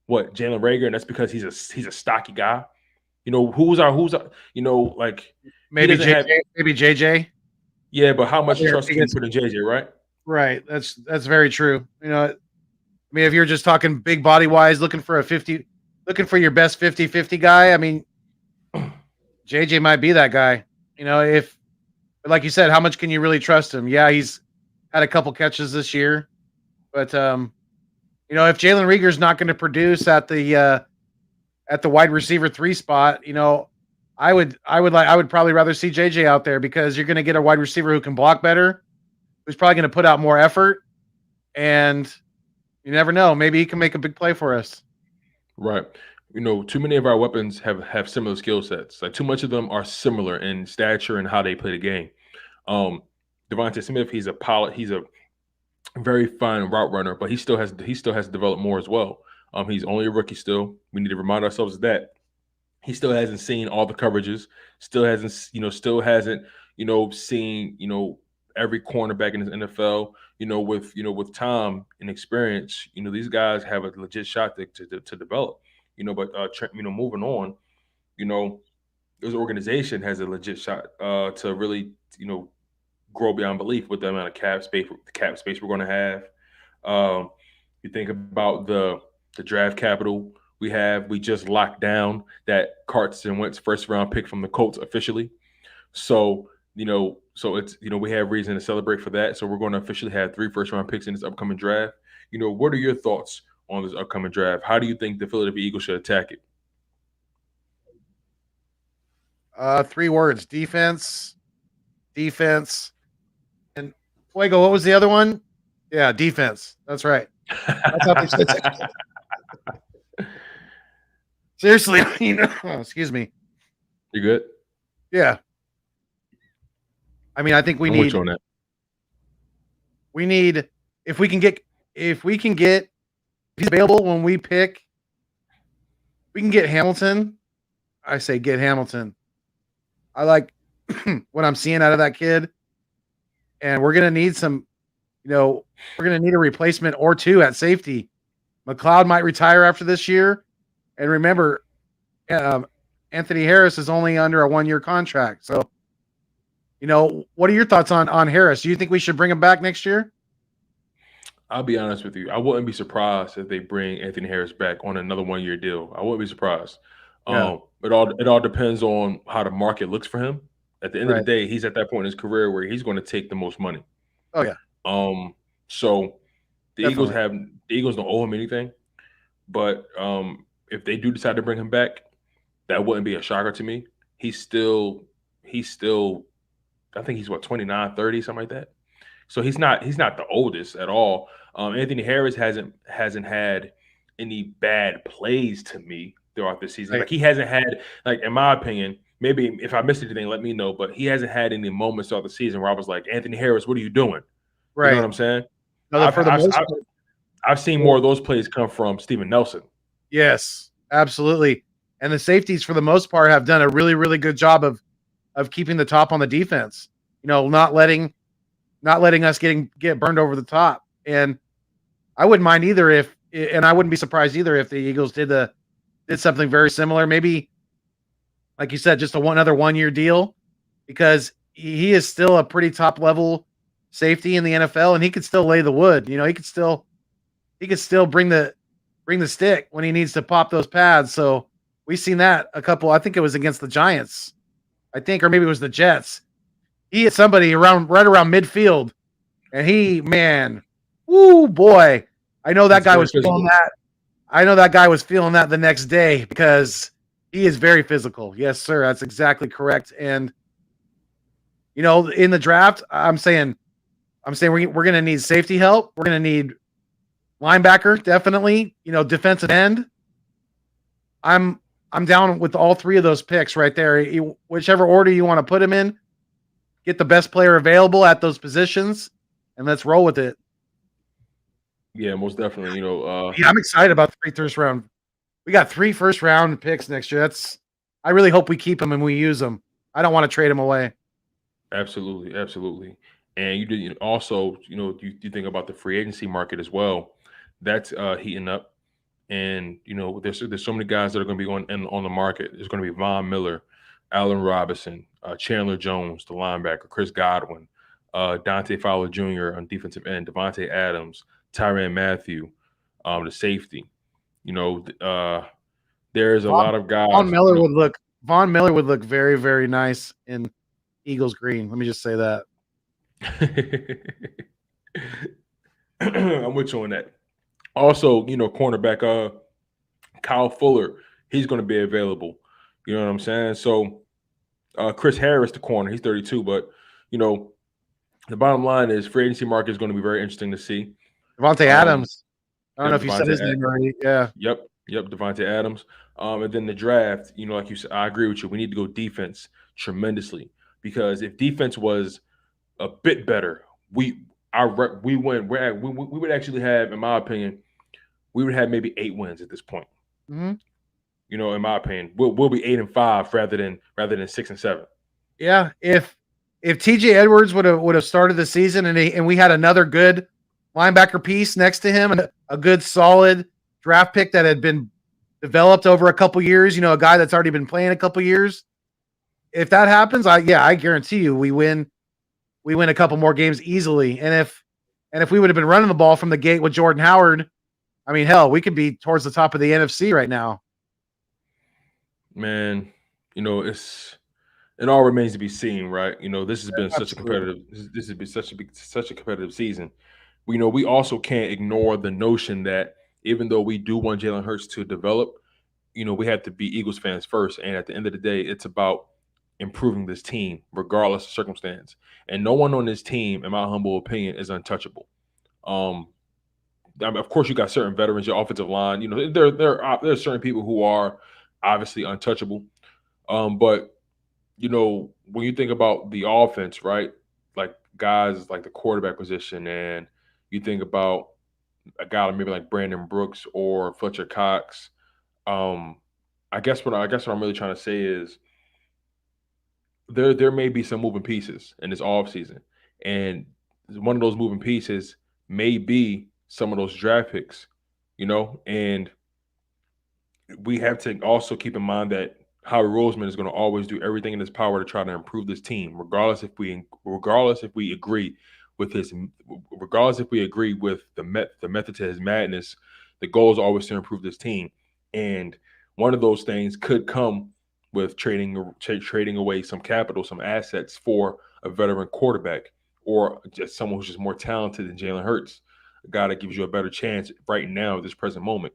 What, Jalen Rager, and that's because he's a stocky guy. Who's our like he Maybe doesn't JJ. have Maybe JJ. yeah, but how much Probably our trust can you biggest. put in JJ, right? Right. That's very true. If you're just talking big body wise, looking for your best 50-50 guy, JJ might be that guy. If, like you said, how much can you really trust him? Yeah, he's had a couple catches this year, but if Jalen Rieger's not going to produce at the wide receiver 3 spot, I would probably rather see JJ out there, because you're going to get a wide receiver who can block better, who's probably going to put out more effort, and you never know, maybe he can make a big play for us. Right. too many of our weapons have similar skill sets. Like too much of them are similar in stature and how they play the game. Um, Devontae Smith, he's a pilot. He's a very fine route runner, but he still has to develop more as well. He's only a rookie still. We need to remind ourselves of that. He still hasn't seen all the coverages. Still hasn't seen every cornerback in his NFL. With time and experience, these guys have a legit shot to develop. Moving on, you know, this organization has a legit shot to really grow beyond belief with the amount of cap space we're going to have. You think about the draft capital we have. We just locked down that Carson Wentz first round pick from the Colts officially. So it's we have reason to celebrate for that. So we're going to officially have 3 first round picks in this upcoming draft. What are your thoughts on this upcoming draft? How do you think the Philadelphia Eagles should attack it? 3 words: defense, defense, and Fuego. What was the other one? Yeah, defense. That's right. That's how they should attack it. Seriously, excuse me. You good? Yeah. I mean, I think I'm with you on that. we need if we can get if he's available when we pick, we can get Hamilton. I say get Hamilton. I like what I'm seeing out of that kid, and we're gonna need we're gonna need a replacement or 2 at safety. McLeod might retire after this year, and remember, Anthony Harris is only under a 1-year contract. So, what are your thoughts on Harris? Do you think we should bring him back next year? I'll be honest with you. I wouldn't be surprised if they bring Anthony Harris back on another 1-year deal. I wouldn't be surprised. Yeah. It all depends on how the market looks for him. At the end of the Right. day, he's at that point in his career where he's going to take the most money. Oh yeah, So the Eagles definitely. don't owe him anything. But if they do decide to bring him back, that wouldn't be a shocker to me. He's still I think he's 29, 30, something like that. So he's not the oldest at all. Anthony Harris hasn't had any bad plays to me throughout the season. Right. Like he hasn't had, like, in my opinion, maybe if I missed anything, let me know. But he hasn't had any moments throughout the season where I was like, Anthony Harris, what are you doing? You know what Right. I'm saying? No, I've for the I've, most I've, part, I've seen more of those plays come from Steven Nelson. yes, absolutely. And the safeties, for the most part, have done a really, really good job of keeping the top on the defense. Not letting us get burned over the top. And I wouldn't mind either and I wouldn't be surprised either if the Eagles did something very similar. Maybe, like you said, just another 1-year deal, because he is still a pretty top level safety in the NFL, and he could still lay the wood. He could still bring the stick when he needs to pop those pads. So we've seen that a couple. I think it was against the Giants, or maybe it was the Jets. He hit somebody right around midfield, and woo boy, I know that He's guy very was feeling physical. that. I know that guy was feeling that the next day, because he is very physical. Yes, sir. That's exactly correct. And in the draft, I'm saying we're going to need safety help. We're going to need linebacker, definitely. Defensive end. I'm down with all 3 of those picks right there. Whichever order you want to put them in, get the best player available at those positions, and let's roll with it. Yeah, most definitely. Yeah, I'm excited about the 3 first round. We got 3 first round picks next year. I really hope we keep them and we use them. I don't want to trade them away. Absolutely, absolutely. And also, you think about the free agency market as well. That's heating up, and there's so many guys that are going to be on the market. There's going to be Von Miller, Allen Robinson, Chandler Jones, the linebacker, Chris Godwin, Dante Fowler Jr. on defensive end, Devontae Adams, Tyrann Mathieu, the safety. There's a lot of guys. Von Miller would look very, very nice in Eagles green. Let me just say that. I'm with you on that. Also, cornerback Kyle Fuller, he's going to be available. You know what I'm saying? So Chris Harris, the corner, he's 32, but the bottom line is free agency market is going to be very interesting to see. Devontae Adams. I don't know if you said Devontae his name already. Yeah. Yep. Yep, Devontae Adams. And then the draft, like you said, I agree with you. We need to go defense tremendously because if defense was a bit better, we win. We would actually have, in my opinion, we would have maybe 8 wins at this point. Mm-hmm. In my opinion, we'll be 8-5 rather than 6-7. Yeah, if TJ Edwards would have started the season and we had another good linebacker piece next to him and a good solid draft pick that had been developed over a couple years, a guy that's already been playing a couple years. If that happens, I guarantee you we win a couple more games easily. And if we would have been running the ball from the gate with Jordan Howard, I mean, hell, we could be towards the top of the NFC right now. Man, it all remains to be seen, right? This has been such a Absolutely. competitive. This has been such a competitive season. We also can't ignore the notion that even though we do want Jalen Hurts to develop, we have to be Eagles fans first. And at the end of the day, it's about improving this team, regardless of circumstance. And no one on this team, in my humble opinion, is untouchable. Um, I mean, of course, you got certain veterans, your offensive line. There are certain people who are obviously untouchable. But when you think about the offense, right? Like guys like the quarterback position, and you think about a guy maybe like Brandon Brooks or Fletcher Cox. Um, I guess what I'm really trying to say is there may be some moving pieces in this off season, and one of those moving pieces may be some of those draft picks, and we have to also keep in mind that Howie Roseman is going to always do everything in his power to try to improve this team, regardless if we agree with his, regardless if we agree with the method to his madness. The goal is always to improve this team, and one of those things could come with trading away some capital, some assets for a veteran quarterback, or just someone who's just more talented than Jalen Hurts, a guy that gives you a better chance right now at this present moment.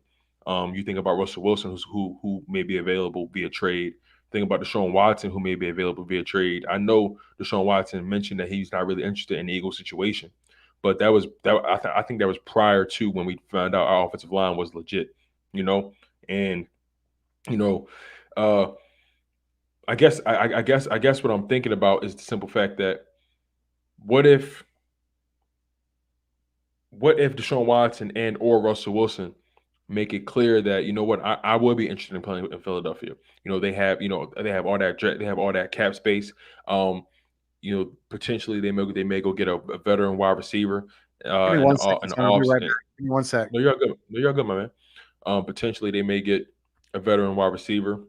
You think about Russell Wilson, who may be available via trade. Think about Deshaun Watson, who may be available via trade. I know Deshaun Watson mentioned that he's not really interested in the Eagles situation, but I think that was prior to when we found out our offensive line was legit, and you know, uh, I guess what I'm thinking about is the simple fact that what if what if Deshaun Watson and or Russell Wilson make it clear that what I would be interested in playing in Philadelphia. They have all that cap space. Potentially they may go get a veteran wide receiver Give me in the one second, in the son. I'll be offs. right back. Give me one sec. No, you're good. No, you're good, my man. Potentially they may get a veteran wide receiver.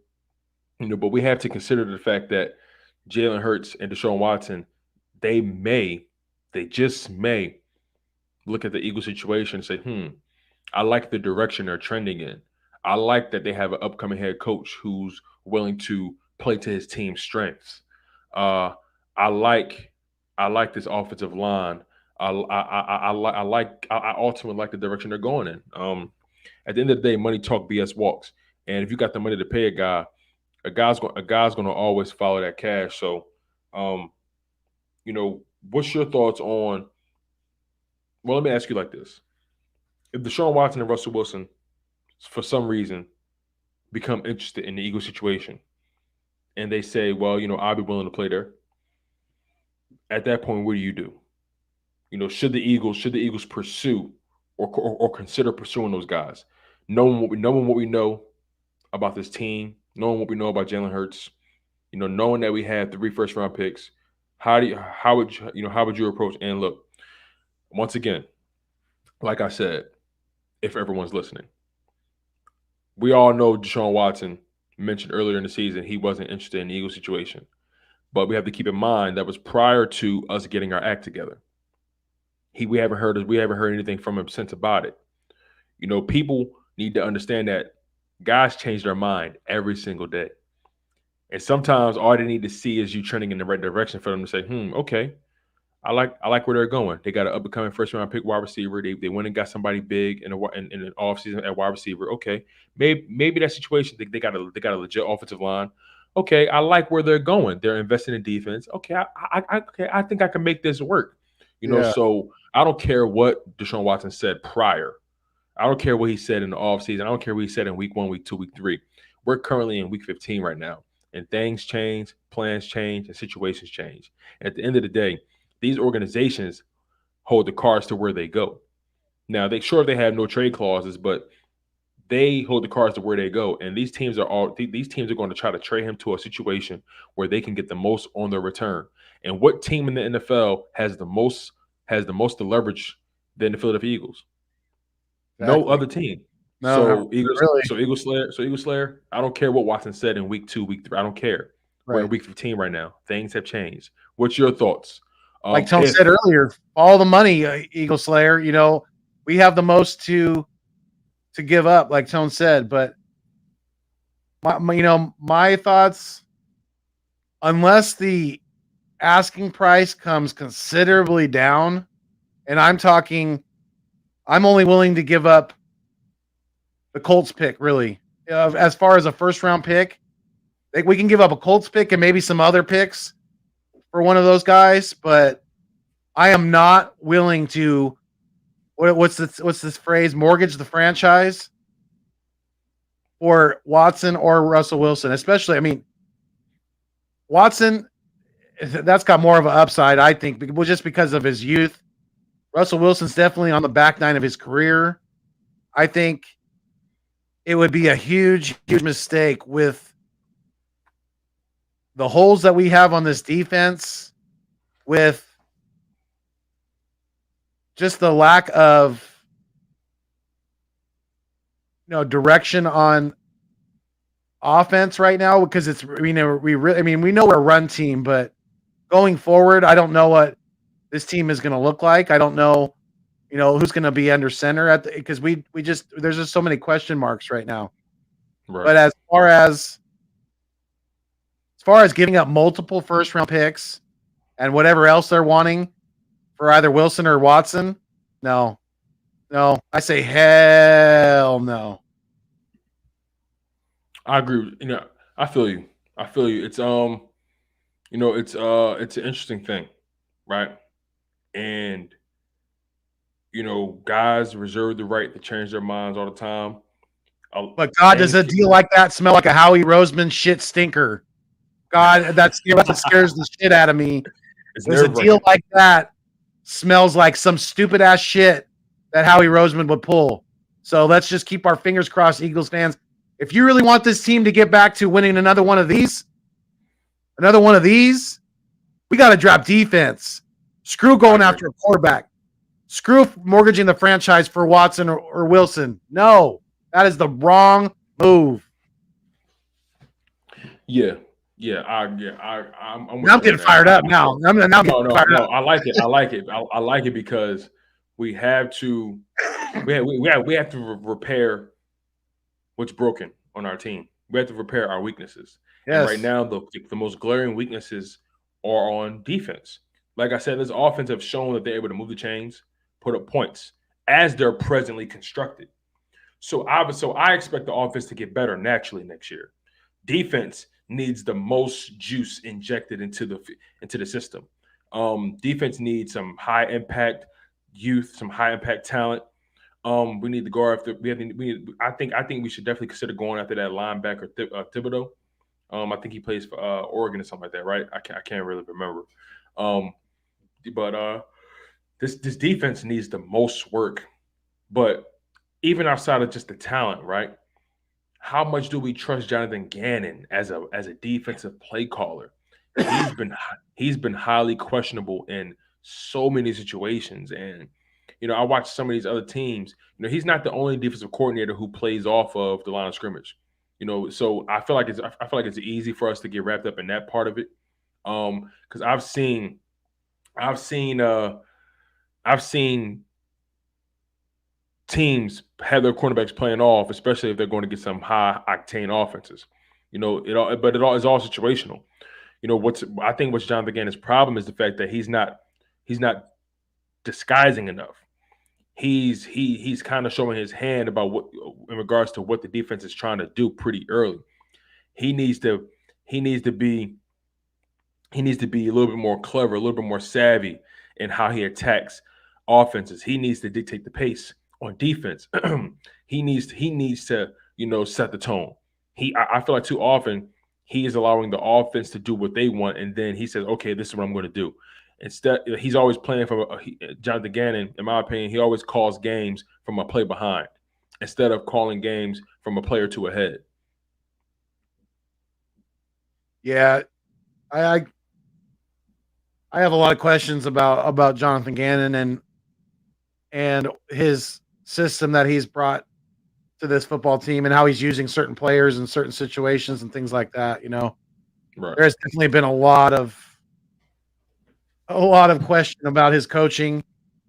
But we have to consider the fact that Jalen Hurts and Deshaun Watson, they may, they just may look at the Eagle situation and say, I like the direction they're trending in. I like that they have an upcoming head coach who's willing to play to his team's strengths. Uh, I like I like this offensive line. I ultimately like the direction they're going in. At the end of the day, money talk, BS walks. And if you got the money to pay a guy, a guy's going to always follow that cash. So, um, what's your thoughts on? Well, let me ask you like this: if Deshaun Watson and Russell Wilson, for some reason, become interested in the Eagle situation, and they say, "Well, I'll be willing to play there." At that point, what do you do? Should the Eagles pursue or consider pursuing those guys, knowing what we know about this team, knowing what we know about Jalen Hurts, knowing that we had 3 first-round picks? How would you approach? And look, once again, like I said, if everyone's listening, we all know Deshaun Watson mentioned earlier in the season he wasn't interested in the Eagles situation. But we have to keep in mind that was prior to us getting our act together. We haven't heard anything from him since about it. People need to understand that guys change their mind every single day. And sometimes all they need to see is you trending in the right direction for them to say, okay, I like where they're going. They got an up and coming first round pick wide receiver. They went and got somebody big in an off season at wide receiver. Okay, maybe that situation they got a legit offensive line. Okay, I like where they're going. They're investing in defense. Okay, I think I can make this work. Yeah. So I don't care what Deshaun Watson said prior. I don't care what he said in the offseason. I don't care what he said in week 1, week 2, week 3. We're currently in week 15 right now, and things change, plans change, and situations change. And at the end of the day, these organizations hold the cards to where they go. Now, they have no trade clauses, but they hold the cards to where they go. And these teams are going to try to trade him to a situation where they can get the most on their return. And what team in the NFL has the most to leverage than the Philadelphia Eagles? No Exactly. other team. No, not really. Eagle Slayer. I don't care what Watson said in week 2, week 3. I don't care. We're in Right. week 15 right now. Things have changed. What's your thoughts? Like Tone said If earlier, all the money, Eagle Slayer. We have the most to give up, like Tone said. But my thoughts, unless the asking price comes considerably down, and I'm only willing to give up the Colts pick, really. As far as a first round pick, we can give up a Colts pick and maybe some other picks for one of those guys, but I am not willing to what's this phrase? Mortgage the franchise for Watson or Russell Wilson, especially. I mean, Watson, that's got more of an upside, I think, just because of his youth. Russell Wilson's definitely on the back nine of his career. I think it would be a huge, huge mistake with the holes that we have on this defense, with just the lack of direction on offense right now, because it's we know we know we're a run team, but going forward, I don't know what this team is going to look like. I don't know, who's going to be under center because there's just so many question marks right now. right. But as far as giving up multiple first round picks and whatever else they're wanting for either Wilson or Watson, no, I say hell no. I agree. I feel you. I feel you. It's an interesting thing, right? And guys reserve the right to change their minds all the time. But God, does Things a can, deal like that smell like a Howie Roseman shit stinker? God, that's what scares the shit out of me. it's There's a nerve deal wracking. like that smells like some stupid ass shit that Howie Roseman would pull. So let's just keep our fingers crossed, Eagles fans. If you really want this team to get back to winning another one of these, we got to drop defense. Screw I going agree. after a quarterback. Screw mortgaging the franchise for Watson or Wilson. No, that is the wrong move. Yeah, I'm Now with I'm you on getting that. fired up now. I'm No, getting no, fired no. up. I like it. I like it. I like it because we have to we have to repair what's broken on our team. We have to repair our weaknesses. And right Yes. now, the most glaring weaknesses are on defense. Like I said, this offense have shown that they're able to move the chains, put up points as they're presently constructed. So I expect the offense to get better naturally next year. Defense needs the most juice injected into the system. Defense needs some high impact youth, some high impact talent. We need to go after. I think we should definitely consider going after that linebacker Thibodeau. I think he plays for Oregon or something like that, right? I can't really remember. Um, but this defense needs the most work. But even outside of just the talent, right? How much do we trust Jonathan Gannon as a defensive play caller? He's been highly questionable in so many situations, and I watch some of these other teams. He's not the only defensive coordinator who plays off of the line of scrimmage. So I feel like it's easy for us to get wrapped up in that part of it. Because I've seen I've seen teams have their cornerbacks playing off, especially if they're going to get some high octane offenses. It all is situational. What's Jonathan Gannon's problem is the fact that he's not disguising enough. He's kind of showing his hand about what in regards to what the defense is trying to do pretty early. He needs to he needs to be he needs to be a little bit more clever, a little bit more savvy in how he attacks offenses. He needs to dictate the pace on defense, he needs to set the tone. I feel like too often he is allowing the offense to do what they want, and then he says, "Okay, this is what I'm going to do." Instead, he's always playing from Jonathan Gannon. In my opinion, he always calls games from a play behind instead of calling games from a play or two ahead. Yeah, I I have a lot of questions about Jonathan Gannon and his system that he's brought to this football team and how he's using certain players in certain situations and things like that. Right. There's definitely been a lot of question about his coaching,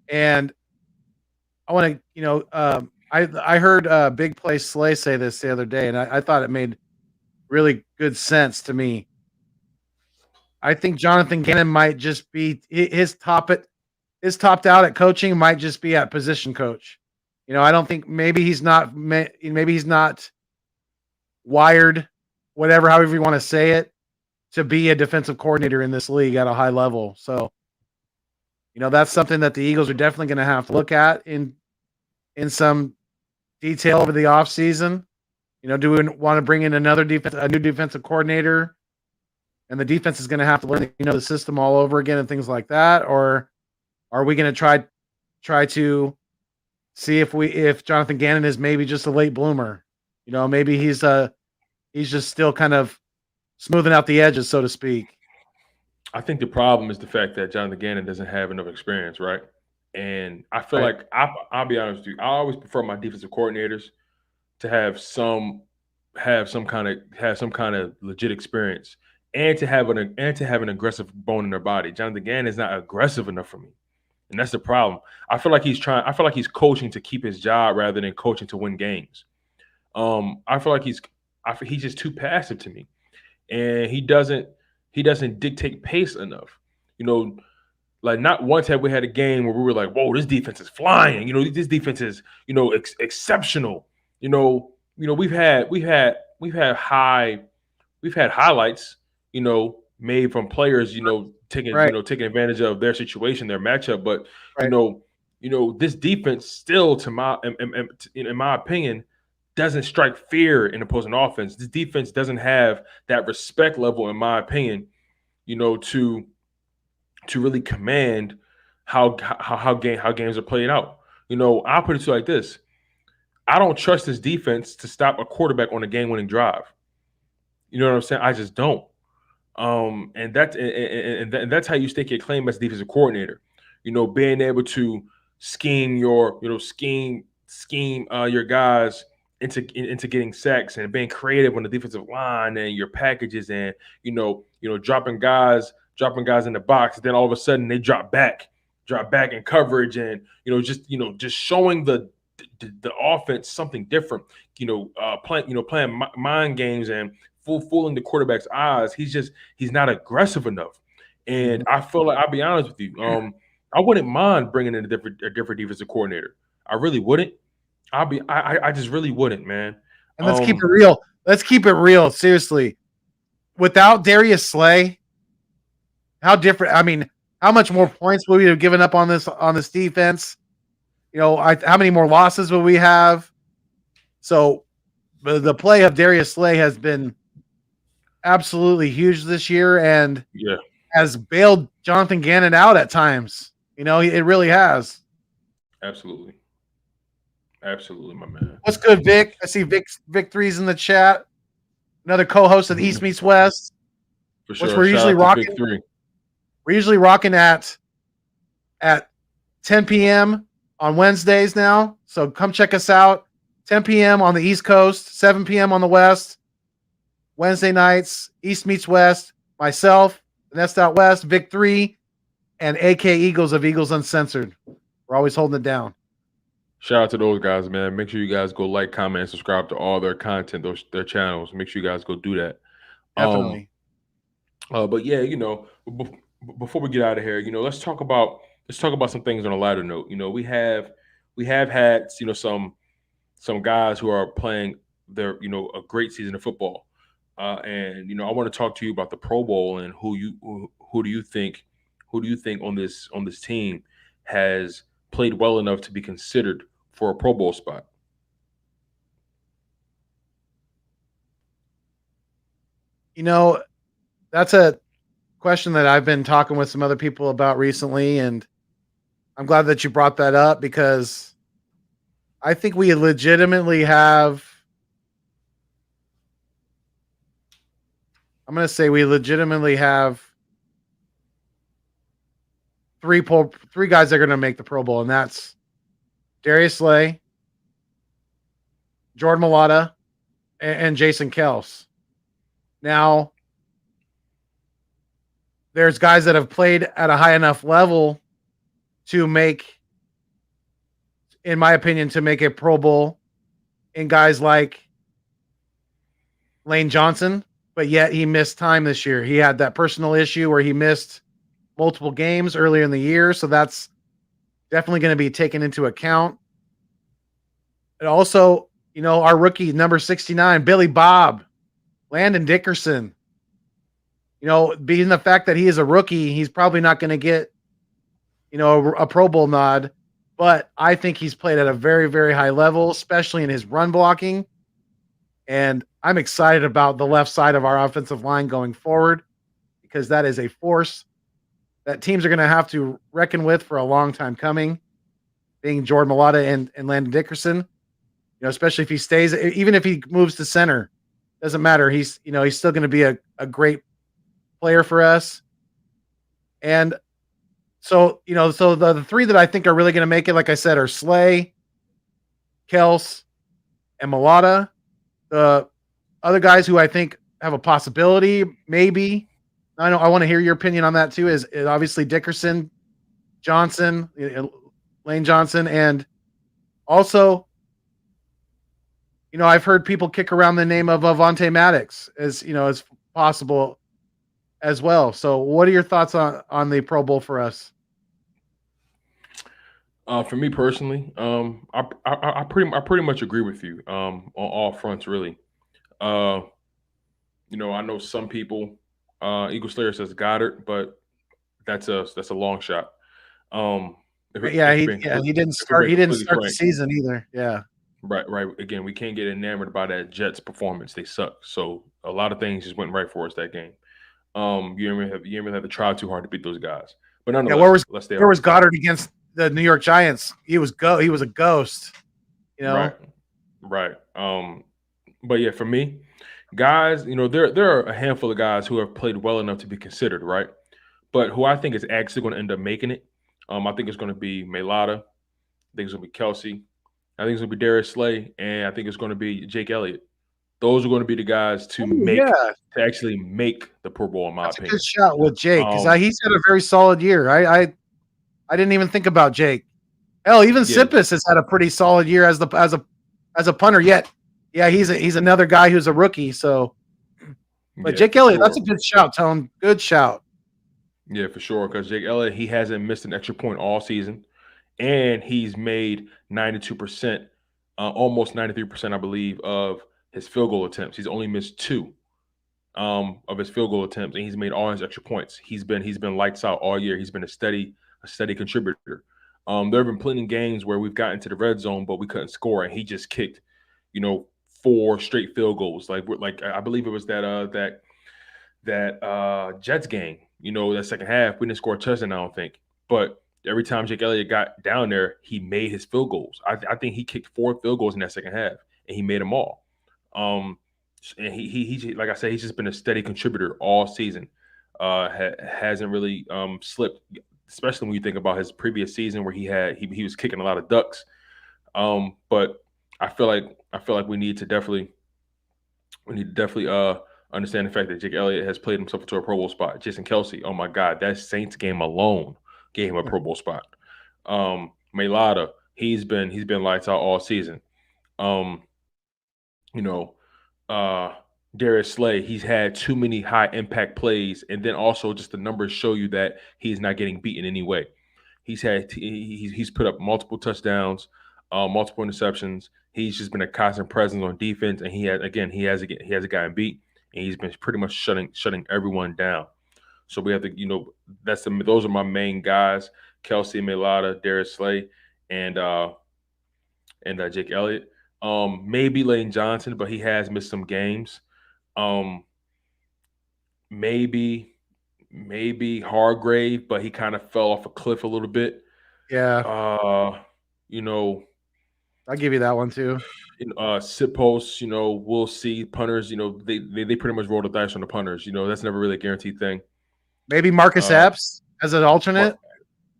and I want to, I heard Big Play Slay say this the other day, and I thought it made really good sense to me. I think Jonathan Gannon might just be his topped out at coaching might just be at position coach. I don't think maybe he's not wired, whatever, however you want to say it, to be a defensive coordinator in this league at a high level. So, that's something that the Eagles are definitely going to have to look at in some detail over the offseason. Do we want to bring in a new defensive coordinator, and the defense is going to have to learn, the system all over again and things like that, or are we going to try to see if Jonathan Gannon is maybe just a late bloomer? Maybe he's just still kind of smoothing out the edges, so to speak. I think the problem is the fact that Jonathan Gannon doesn't have enough experience, right? And I feel Right. like I'll be honest with you. I always prefer my defensive coordinators to have some kind of legit experience and to have an aggressive bone in their body. Jonathan Gannon is not aggressive enough for me. And that's the problem. I feel like he's coaching to keep his job rather than coaching to win games. I feel like he's just too passive to me. And he doesn't dictate pace enough. You know, like not once have we had a game where we were like, "Whoa, this defense is flying." This defense is exceptional. We've had highlights. Made from players. Taking Right. taking advantage of their situation, their matchup. But you Right. know, this defense still, in my opinion, doesn't strike fear in opposing offense. This defense doesn't have that respect level, in my opinion. To really command how games are played out. I'll put it to you like this: I don't trust this defense to stop a quarterback on a game-winning drive. You know what I'm saying? I just don't. And that's how you stake your claim as a defensive coordinator. Being able to scheme your guys into getting sacks and being creative on the defensive line and your packages and dropping guys in the box. Then all of a sudden they drop back in coverage and just showing the offense something different. Playing mind games and fooling the quarterback's eyes. He's not aggressive enough. And Mhm. I feel like I'll be honest with you. I wouldn't mind bringing in a different defensive coordinator. I really wouldn't. I just really wouldn't, man. And let's keep it real. Let's keep it real. Seriously, without Darius Slay, how different? I mean, how much more points would we have given up on this defense? How many more losses will we have? So the play of Darius Slay has been absolutely huge this year and Yeah, has bailed Jonathan Gannon out at times. It really has. absolutely, absolutely, my man. What's good, Vic? I see Vic 3's in the chat. Another co-host of East Meets West, For which sure. Shout out to Big Three. we're usually rocking at 10 p.m. on Wednesdays now. So come check us out. 10 p.m. on the East Coast, 7 p.m. on the West. Wednesday nights, East Meets West. Myself, Nest Out West, Vic 3, and AK Eagles of Eagles Uncensored. We're always holding it down. Shout out to those guys, man. Make sure you guys go like, comment, and subscribe to all their content, their channels. Make sure you guys go do that. Um, Definitely. but yeah, before we get out of here, let's talk about some things on a lighter note. We have had some guys who are playing a great season of football, and I want to talk to you about the Pro Bowl and who do you think on this team has played well enough to be considered for a Pro Bowl spot? You know, that's a question that I've been talking with some other people about recently, and I'm glad that you brought that up because I think we legitimately have. I'm going to say we legitimately have three guys that are going to make the Pro Bowl, and that's Darius Slay, Jordan Mailata, and Jason Kels. Now, there's guys that have played at a high enough level to make, in my opinion, to make a Pro Bowl, in guys like Lane Johnson, but yet he missed time this year. He had that personal issue where he missed multiple games earlier in the year, so that's definitely going to be taken into account. And also, our rookie number 69, Billy Bob, Landon Dickerson. Being the fact that he is a rookie, he's probably not going to get, a Pro Bowl nod, but I think he's played at a very, very high level, especially in his run blocking. And I'm excited about the left side of our offensive line going forward because that is a force that teams are going to have to reckon with for a long time coming, being Jordan Mailata and Landon Dickerson. Especially if he stays, even if he moves to center, doesn't matter. He's still going to be a great player for us. And so the three that I think are really going to make it, like I said, are Slay, Kels, and Mailata. The other guys who I think have a possibility, maybe. I want to hear your opinion on that too. Is obviously Dickerson, Johnson, Lane Johnson, and also, I've heard people kick around the name of Avonte Maddox as possible as well. So, what are your thoughts on the Pro Bowl for us? For me personally, I pretty much agree with you on all fronts, really. Uh, I know some people, Eagle Slayer says Goddard, but that's a long shot. Um, Yeah, if we're being he didn't if we're start. being He didn't completely start the frank, season either. Yeah, right, right. Again, we can't get enamored by that Jets performance. They suck. So a lot of things just went right for us that game. You didn't really have to try too hard to beat those guys. But yeah. Where nonetheless, was let's stay where off was the topic. Goddard against the New York Giants? He was a ghost. You Right, know, right. But yeah, for me, guys, there are a handful of guys who have played well enough to be considered, right? But who I think is actually going to end up making it, I think it's going to be Mailata. I think it's going to be Kelsey. I think it's going to be Darius Slay, and I think it's going to be Jake Elliott. Those are going to be the guys to oh make yeah, to actually make the Pro Bowl, in my that's a good opinion. shout with Jake because Um, he's had a very solid year. I didn't even think about Jake. Hell, even yeah, Sippis has had a pretty solid year as a punter. Yet, yeah, he's another guy who's a rookie. So, but yeah, Jake for Elliott, that's a sure. good shout, Tone. Good shout. Yeah, for sure. Because Jake Elliott, he hasn't missed an extra point all season, and he's made 92%, almost 93%, I believe, of his field goal attempts. He's only missed two of his field goal attempts, and he's made all his extra points. He's been lights out all year. He's been a steady contributor. There have been plenty of games where we've gotten to the red zone, but we couldn't score, and he just kicked, you know, four straight field goals. Like I believe it was that Jets game. That second half, we didn't score a touchdown, I don't think. But every time Jake Elliott got down there, he made his field goals. I think he kicked four field goals in that second half, and he made them all. Um, and he like I said, he's just been a steady contributor all season. Hasn't really slipped, especially when you think about his previous season where he was kicking a lot of ducks. But I feel like we need to definitely understand the fact that Jake Elliott has played himself into a Pro Bowl spot. Jason Kelsey, oh my God, that Saints game alone gave him a Pro Bowl spot. Mailata, he's been lights out all season. Um, you know, uh Darius Slay, he's had too many high impact plays, and then also just the numbers show you that he's not getting beaten anyway. He's put up multiple touchdowns, multiple interceptions. He's just been a constant presence on defense, and he hasn't gotten beat, and he's been pretty much shutting everyone down. So we have to, those are my main guys: Kelsey, Mailata, Darius Slay, and and Jake Elliott. Maybe Lane Johnson, but he has missed some games. Um, maybe maybe Hargrave, but he kind of fell off a cliff a little bit. Yeah, Uh, you know, I'll give you that one too. sit posts, we'll see. Punters, they pretty much roll the dice on the punters. That's never really a guaranteed thing. Maybe Marcus Uh, Epps as an alternate.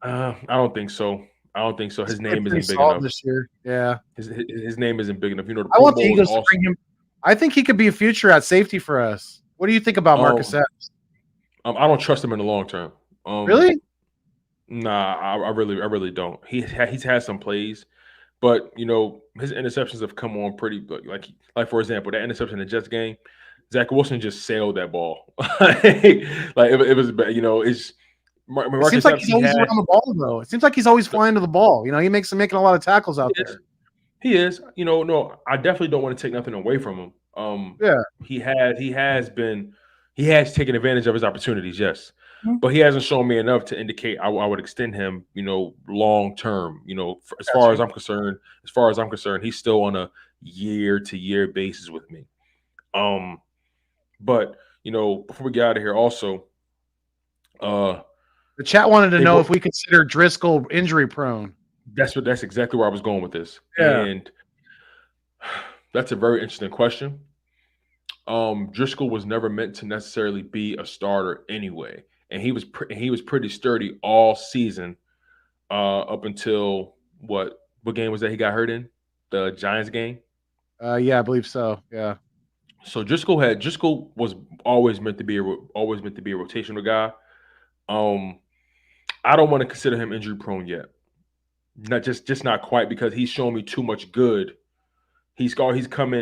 I don't think so. I don't think so. He's His played name pretty isn't big solid enough. this year. Yeah, His name isn't big enough. The I Pro want the Bowl is Eagles to also. bring him. I think he could be a future at safety for us. What do you think about Marcus Um, Epps? I don't trust him in the long term. Really? Nah, I really don't. He's had some plays, but his interceptions have come on pretty like for example that interception in the Jets game. Zach Wilson just sailed that ball. Like it was, it's It seems Marcus like Epps. he's always around the ball, though. It seems like he's always flying to the ball. He makes him making a lot of tackles out there. He is. No, I definitely don't want to take nothing away from him. Yeah. He has taken advantage of his opportunities, yes. Mhm. But he hasn't shown me enough to indicate I would extend him, long term. As far Gotcha. as I'm concerned, he's still on a year to year basis with me. But before we get out of here, also, uh, The chat wanted to they know both if we consider Driscoll injury prone. that's exactly where I was going with this, Yeah. and that's a very interesting question. Driscoll was never meant to necessarily be a starter anyway, and he was pretty sturdy all season, up until what game was that he got hurt in? The Giants game. Yeah, I believe so. Yeah. So Driscoll was always meant to be a rotational guy. Um, I don't want to consider him injury prone yet. Not just not quite, because he's shown me too much good. He's come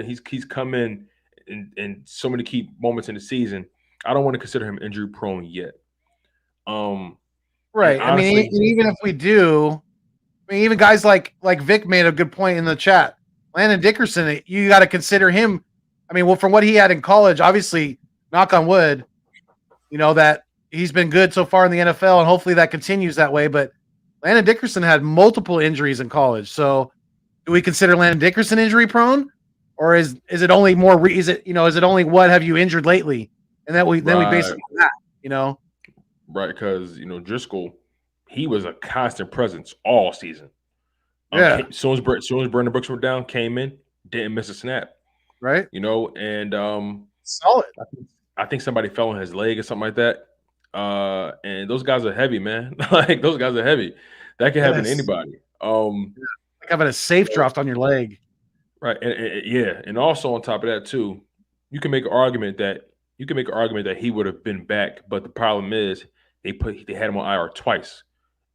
in so many key moments in the season. I don't want to consider him injury prone yet. And Right. I mean, honestly, even if we do, even guys like Vic made a good point in the chat. Landon Dickerson, you got to consider him. I mean, well, from what he had in college, obviously, knock on wood, that he's been good so far in the NFL, and hopefully that continues that way. But Landon Dickerson had multiple injuries in college, so do we consider Landon Dickerson injury prone, or is it only more? Is it only what have you injured lately, and then we base it right, on that. right, because Driscoll, he was a constant presence all season. Yeah. Soon as Brandon Brooks went down, came in, didn't miss a snap. Right. And Solid. I think somebody fell on his leg or something like that. And those guys are heavy, man. Like those guys are heavy. That can happen to Yes. anybody. Like having a safe dropped on your leg. Right, and yeah, and also on top of that too, you can make an argument that he would have been back, but the problem is they had him on IR twice,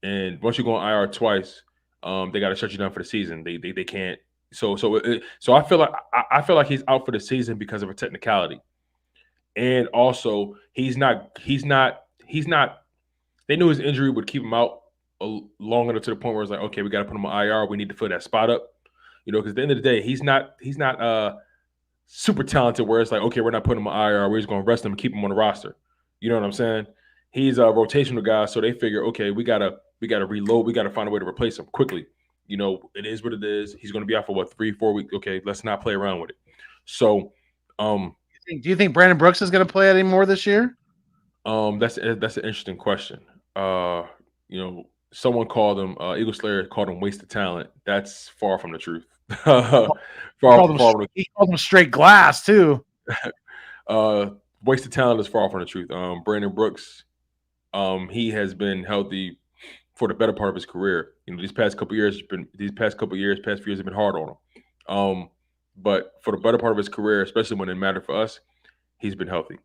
and once you go on IR twice, they got to shut you down for the season. They can't. So I feel like he's out for the season because of a technicality, and also he's not. They knew his injury would keep him out long enough to the point where it's like, okay, we got to put him on IR. We need to fill that spot up. Because at the end of the day, he's not super talented where it's like, okay, we're not putting him on IR, we're just going to rest him and keep him on the roster. You know what I'm saying? He's a rotational guy, so they figure, okay, we gotta reload, we gotta find a way to replace him quickly. It is what it is. He's going to be out for 3-4 weeks. Okay, let's not play around with it. So, do you think Brandon Brooks is going to play any more this year? That's an interesting question. Someone called him Eagle Slayer called him wasted talent. That's far from the truth. He called him straight glass too. Wasted talent is far from the truth. Brandon Brooks, he has been healthy for the better part of his career. These past few years have been hard on him. But for the better part of his career, especially when it mattered for us, he's been healthy.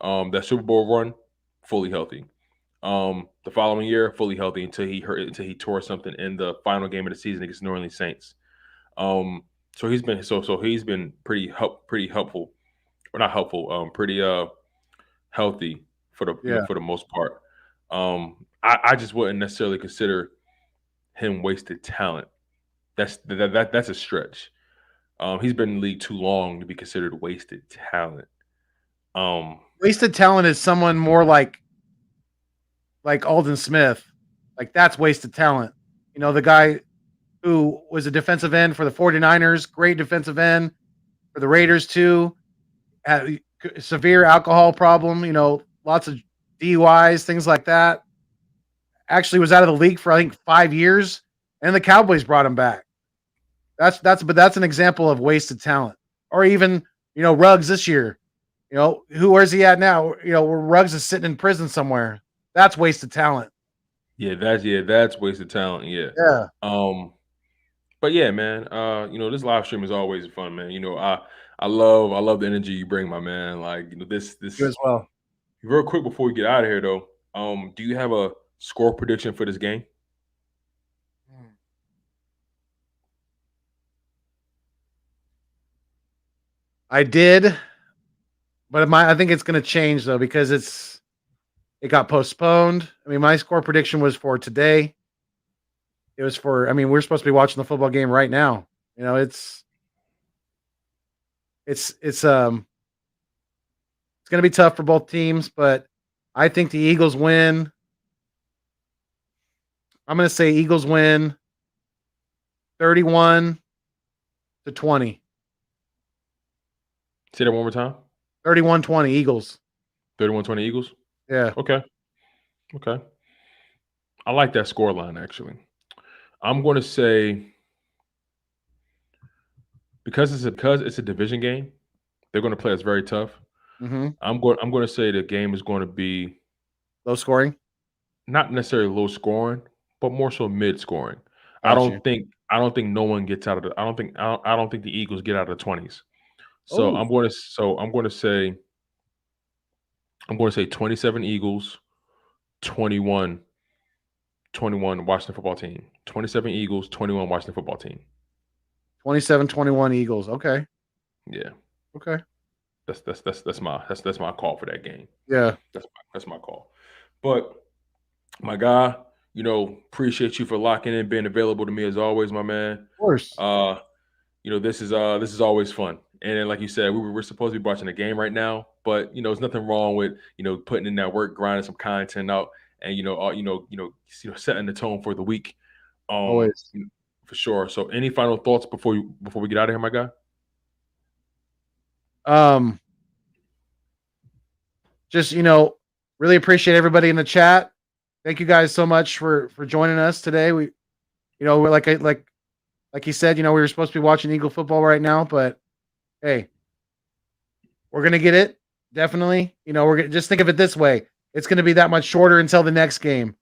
That Super Bowl run, fully healthy. The following year, fully healthy until he tore something in the final game of the season against New Orleans Saints. So he's been pretty helpful, or not helpful, pretty healthy for the for the most part. I just wouldn't necessarily consider him wasted talent. That's a stretch. He's been in the league too long to be considered wasted talent. Wasted talent is someone more like Alden Smith. Like that's wasted talent. The guy who was a defensive end for the 49ers, great defensive end for the Raiders too. Had a severe alcohol problem, lots of DUIs, things like that. Actually was out of the league for I think 5 years, and the Cowboys brought him back. That's an example of wasted talent. Or even Ruggs this year. Where's he at now? Where Ruggs is sitting in prison somewhere. That's wasted talent. That's wasted talent. Yeah. Yeah. But yeah, man. This live stream is always fun, man. I love the energy you bring, my man. Like, this You as well. real quick before we get out of here though. Do you have a score prediction for this game? I did, but I think it's going to change though because it got postponed. I mean, my score prediction was for today. It was for. I mean, we're supposed to be watching the football game right now. It's going to be tough for both teams, but I think the Eagles win. I'm going to say Eagles win 31-20. Say that one more time. 31-20 Eagles. 31-20 Eagles? Yeah. Okay. I like that score line, actually. I'm going to say, because it's a division game, they're going to play us very tough. Mm-hmm. I'm going to say the game is going to be low scoring, not necessarily low scoring, but more so mid scoring. I Gotcha. don't think no one gets out of the. I don't think the Eagles get out of the 20s. So I'm going to say 27 Eagles, 21 Washington football team. 27 Eagles, 21 Washington football team. 27-21 Eagles. Okay. Yeah. Okay. That's my call for that game. Yeah. That's my call. But my guy, appreciate you for locking in, being available to me as always, my man. Of course. This is always fun. And then, like you said, we're supposed to be watching a game right now, but there's nothing wrong with putting in that work, grinding some content out, and setting the tone for the week. Always. For sure. So, any final thoughts before we get out of here, my guy? Just really appreciate everybody in the chat. Thank you guys so much for joining us today. We're like he said, we were supposed to be watching Eagle football right now, but hey, we're gonna get it. Definitely. We're gonna just think of it this way. It's gonna be that much shorter until the next game.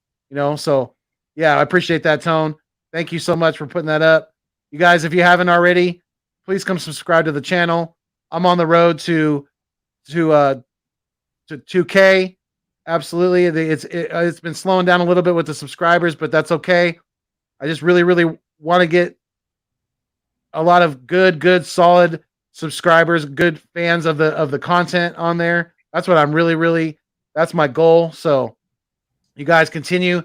So yeah, I appreciate that, Tone. Thank you so much for putting that up. You guys, if you haven't already, please come subscribe to the channel. I'm on the road to 2K. Absolutely. It's been slowing down a little bit with the subscribers, but that's okay. I just really, really want to get a lot of good, solid subscribers, good fans of the content on there. That's what I'm really, that's my goal. So you guys continue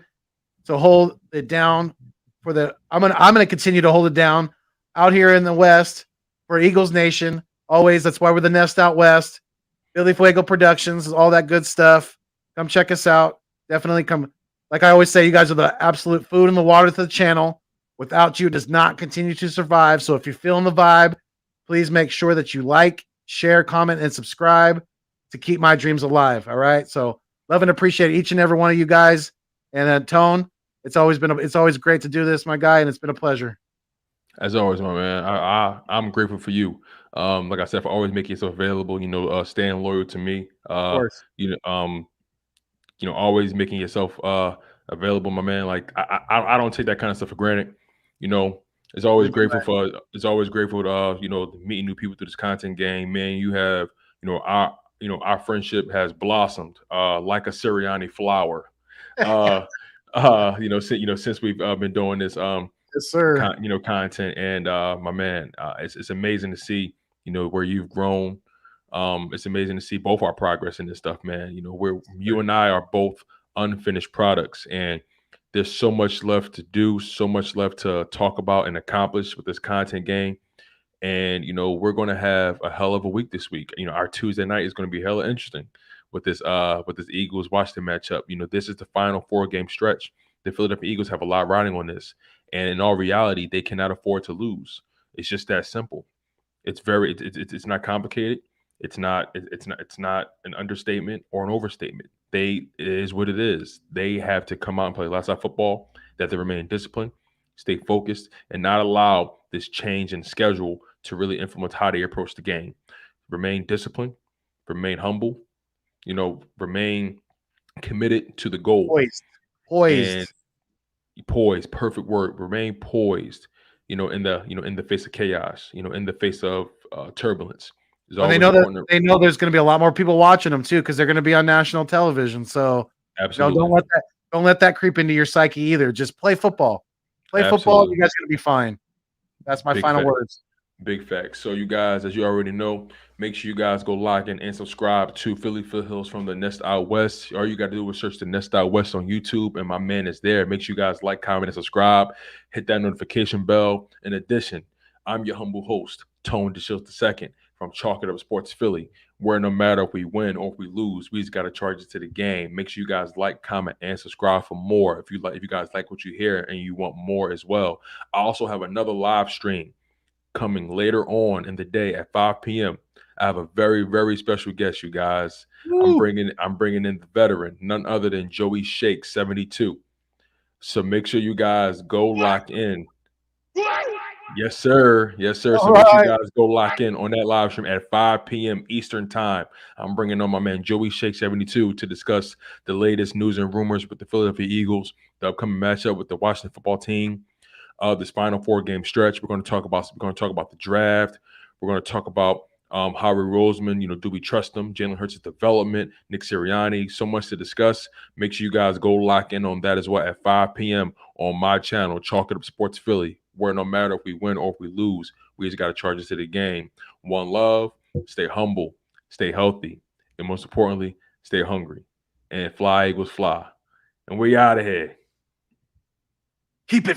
to hold it down I'm gonna continue to hold it down out here in the West for Eagles Nation. Always. That's why we're the Nest out West. Billy Fuego Productions, all that good stuff. Come check us out. Definitely come. Like I always say, you guys are the absolute food and the water to the channel. Without you, it does not continue to survive. So if you're feeling the vibe, please make sure that you like, share, comment, and subscribe to keep my dreams alive. All right. So love and appreciate each and every one of you guys. And Tone, it's always great to do this, my guy, and it's been a pleasure. As always, my man. I'm grateful for you. Like I said, for always making yourself available. Staying loyal to me. Of course. Always making yourself available, my man. Like I don't take that kind of stuff for granted. It's always grateful to meeting new people through this content game. Man, you have our friendship has blossomed like a Sirianni flower. Since we've been doing this yes, sir. Content, and my man, it's amazing to see where you've grown. It's amazing to see both our progress in this stuff, man. You and I are both unfinished products, and there's so much left to do, so much left to talk about and accomplish with this content game. And we're going to have a hell of a week this week. Our Tuesday night is going to be hella interesting with this Eagles Washington matchup. This is the final 4-game stretch. The Philadelphia Eagles have a lot riding on this, And in all reality, they cannot afford to lose. It's just that simple. It's not complicated. It's not an understatement or an overstatement. It is what it is. They have to come out and play lots of football. That they remain disciplined, stay focused, and not allow this change in schedule to really influence how they approach the game. Remain disciplined, remain humble, remain committed to the goal, Poised. and Poised. poised, perfect word. Remain poised. In the face of chaos. In the face of turbulence. It's When they always know that important. they know there's going to be a lot more people watching them too, because they're going to be on national television. So, don't Absolutely, let that creep into your psyche either. Just play football. Play football. absolutely. You guys are going to be fine. That's my Big final fact. words. Big facts. So you guys, as you already know, make sure you guys go log in and subscribe to Philly Foothills from the Nest Out West. All you got to do is search the Nest Out West on YouTube, and my man is there. Make sure you guys like, comment, and subscribe. Hit that notification bell. In addition, I'm your humble host, Tone DeShields II from Chalk It Up Sports Philly, where no matter if we win or if we lose, we just got to charge it to the game. Make sure you guys like, comment, and subscribe for more. If you guys like what you hear and you want more as well. I also have another live stream coming later on in the day at 5 p.m. I have a very, very special guest, you guys. I'm Woo! bringing in the veteran, none other than Joey Shake 72. So make sure you guys go lock in. Yes, sir. Yes, sir. So All make sure you right. guys go lock in on that live stream at 5 p.m. Eastern time. I'm bringing on my man Joey Shake 72 to discuss the latest news and rumors with the Philadelphia Eagles, the upcoming matchup with the Washington football team, this final 4-game stretch. We're going to talk about the draft. We're going to talk about Howie Roseman. Do we trust him? Jalen Hurts' development, Nick Sirianni. So much to discuss. Make sure you guys go lock in on that as well at 5 p.m. on my channel, Chalk It Up Sports Philly, where no matter if we win or if we lose, we just got to charge it to the game. One love, stay humble, stay healthy, and most importantly, stay hungry. And fly, Eagles, fly. And we out of here. Keep it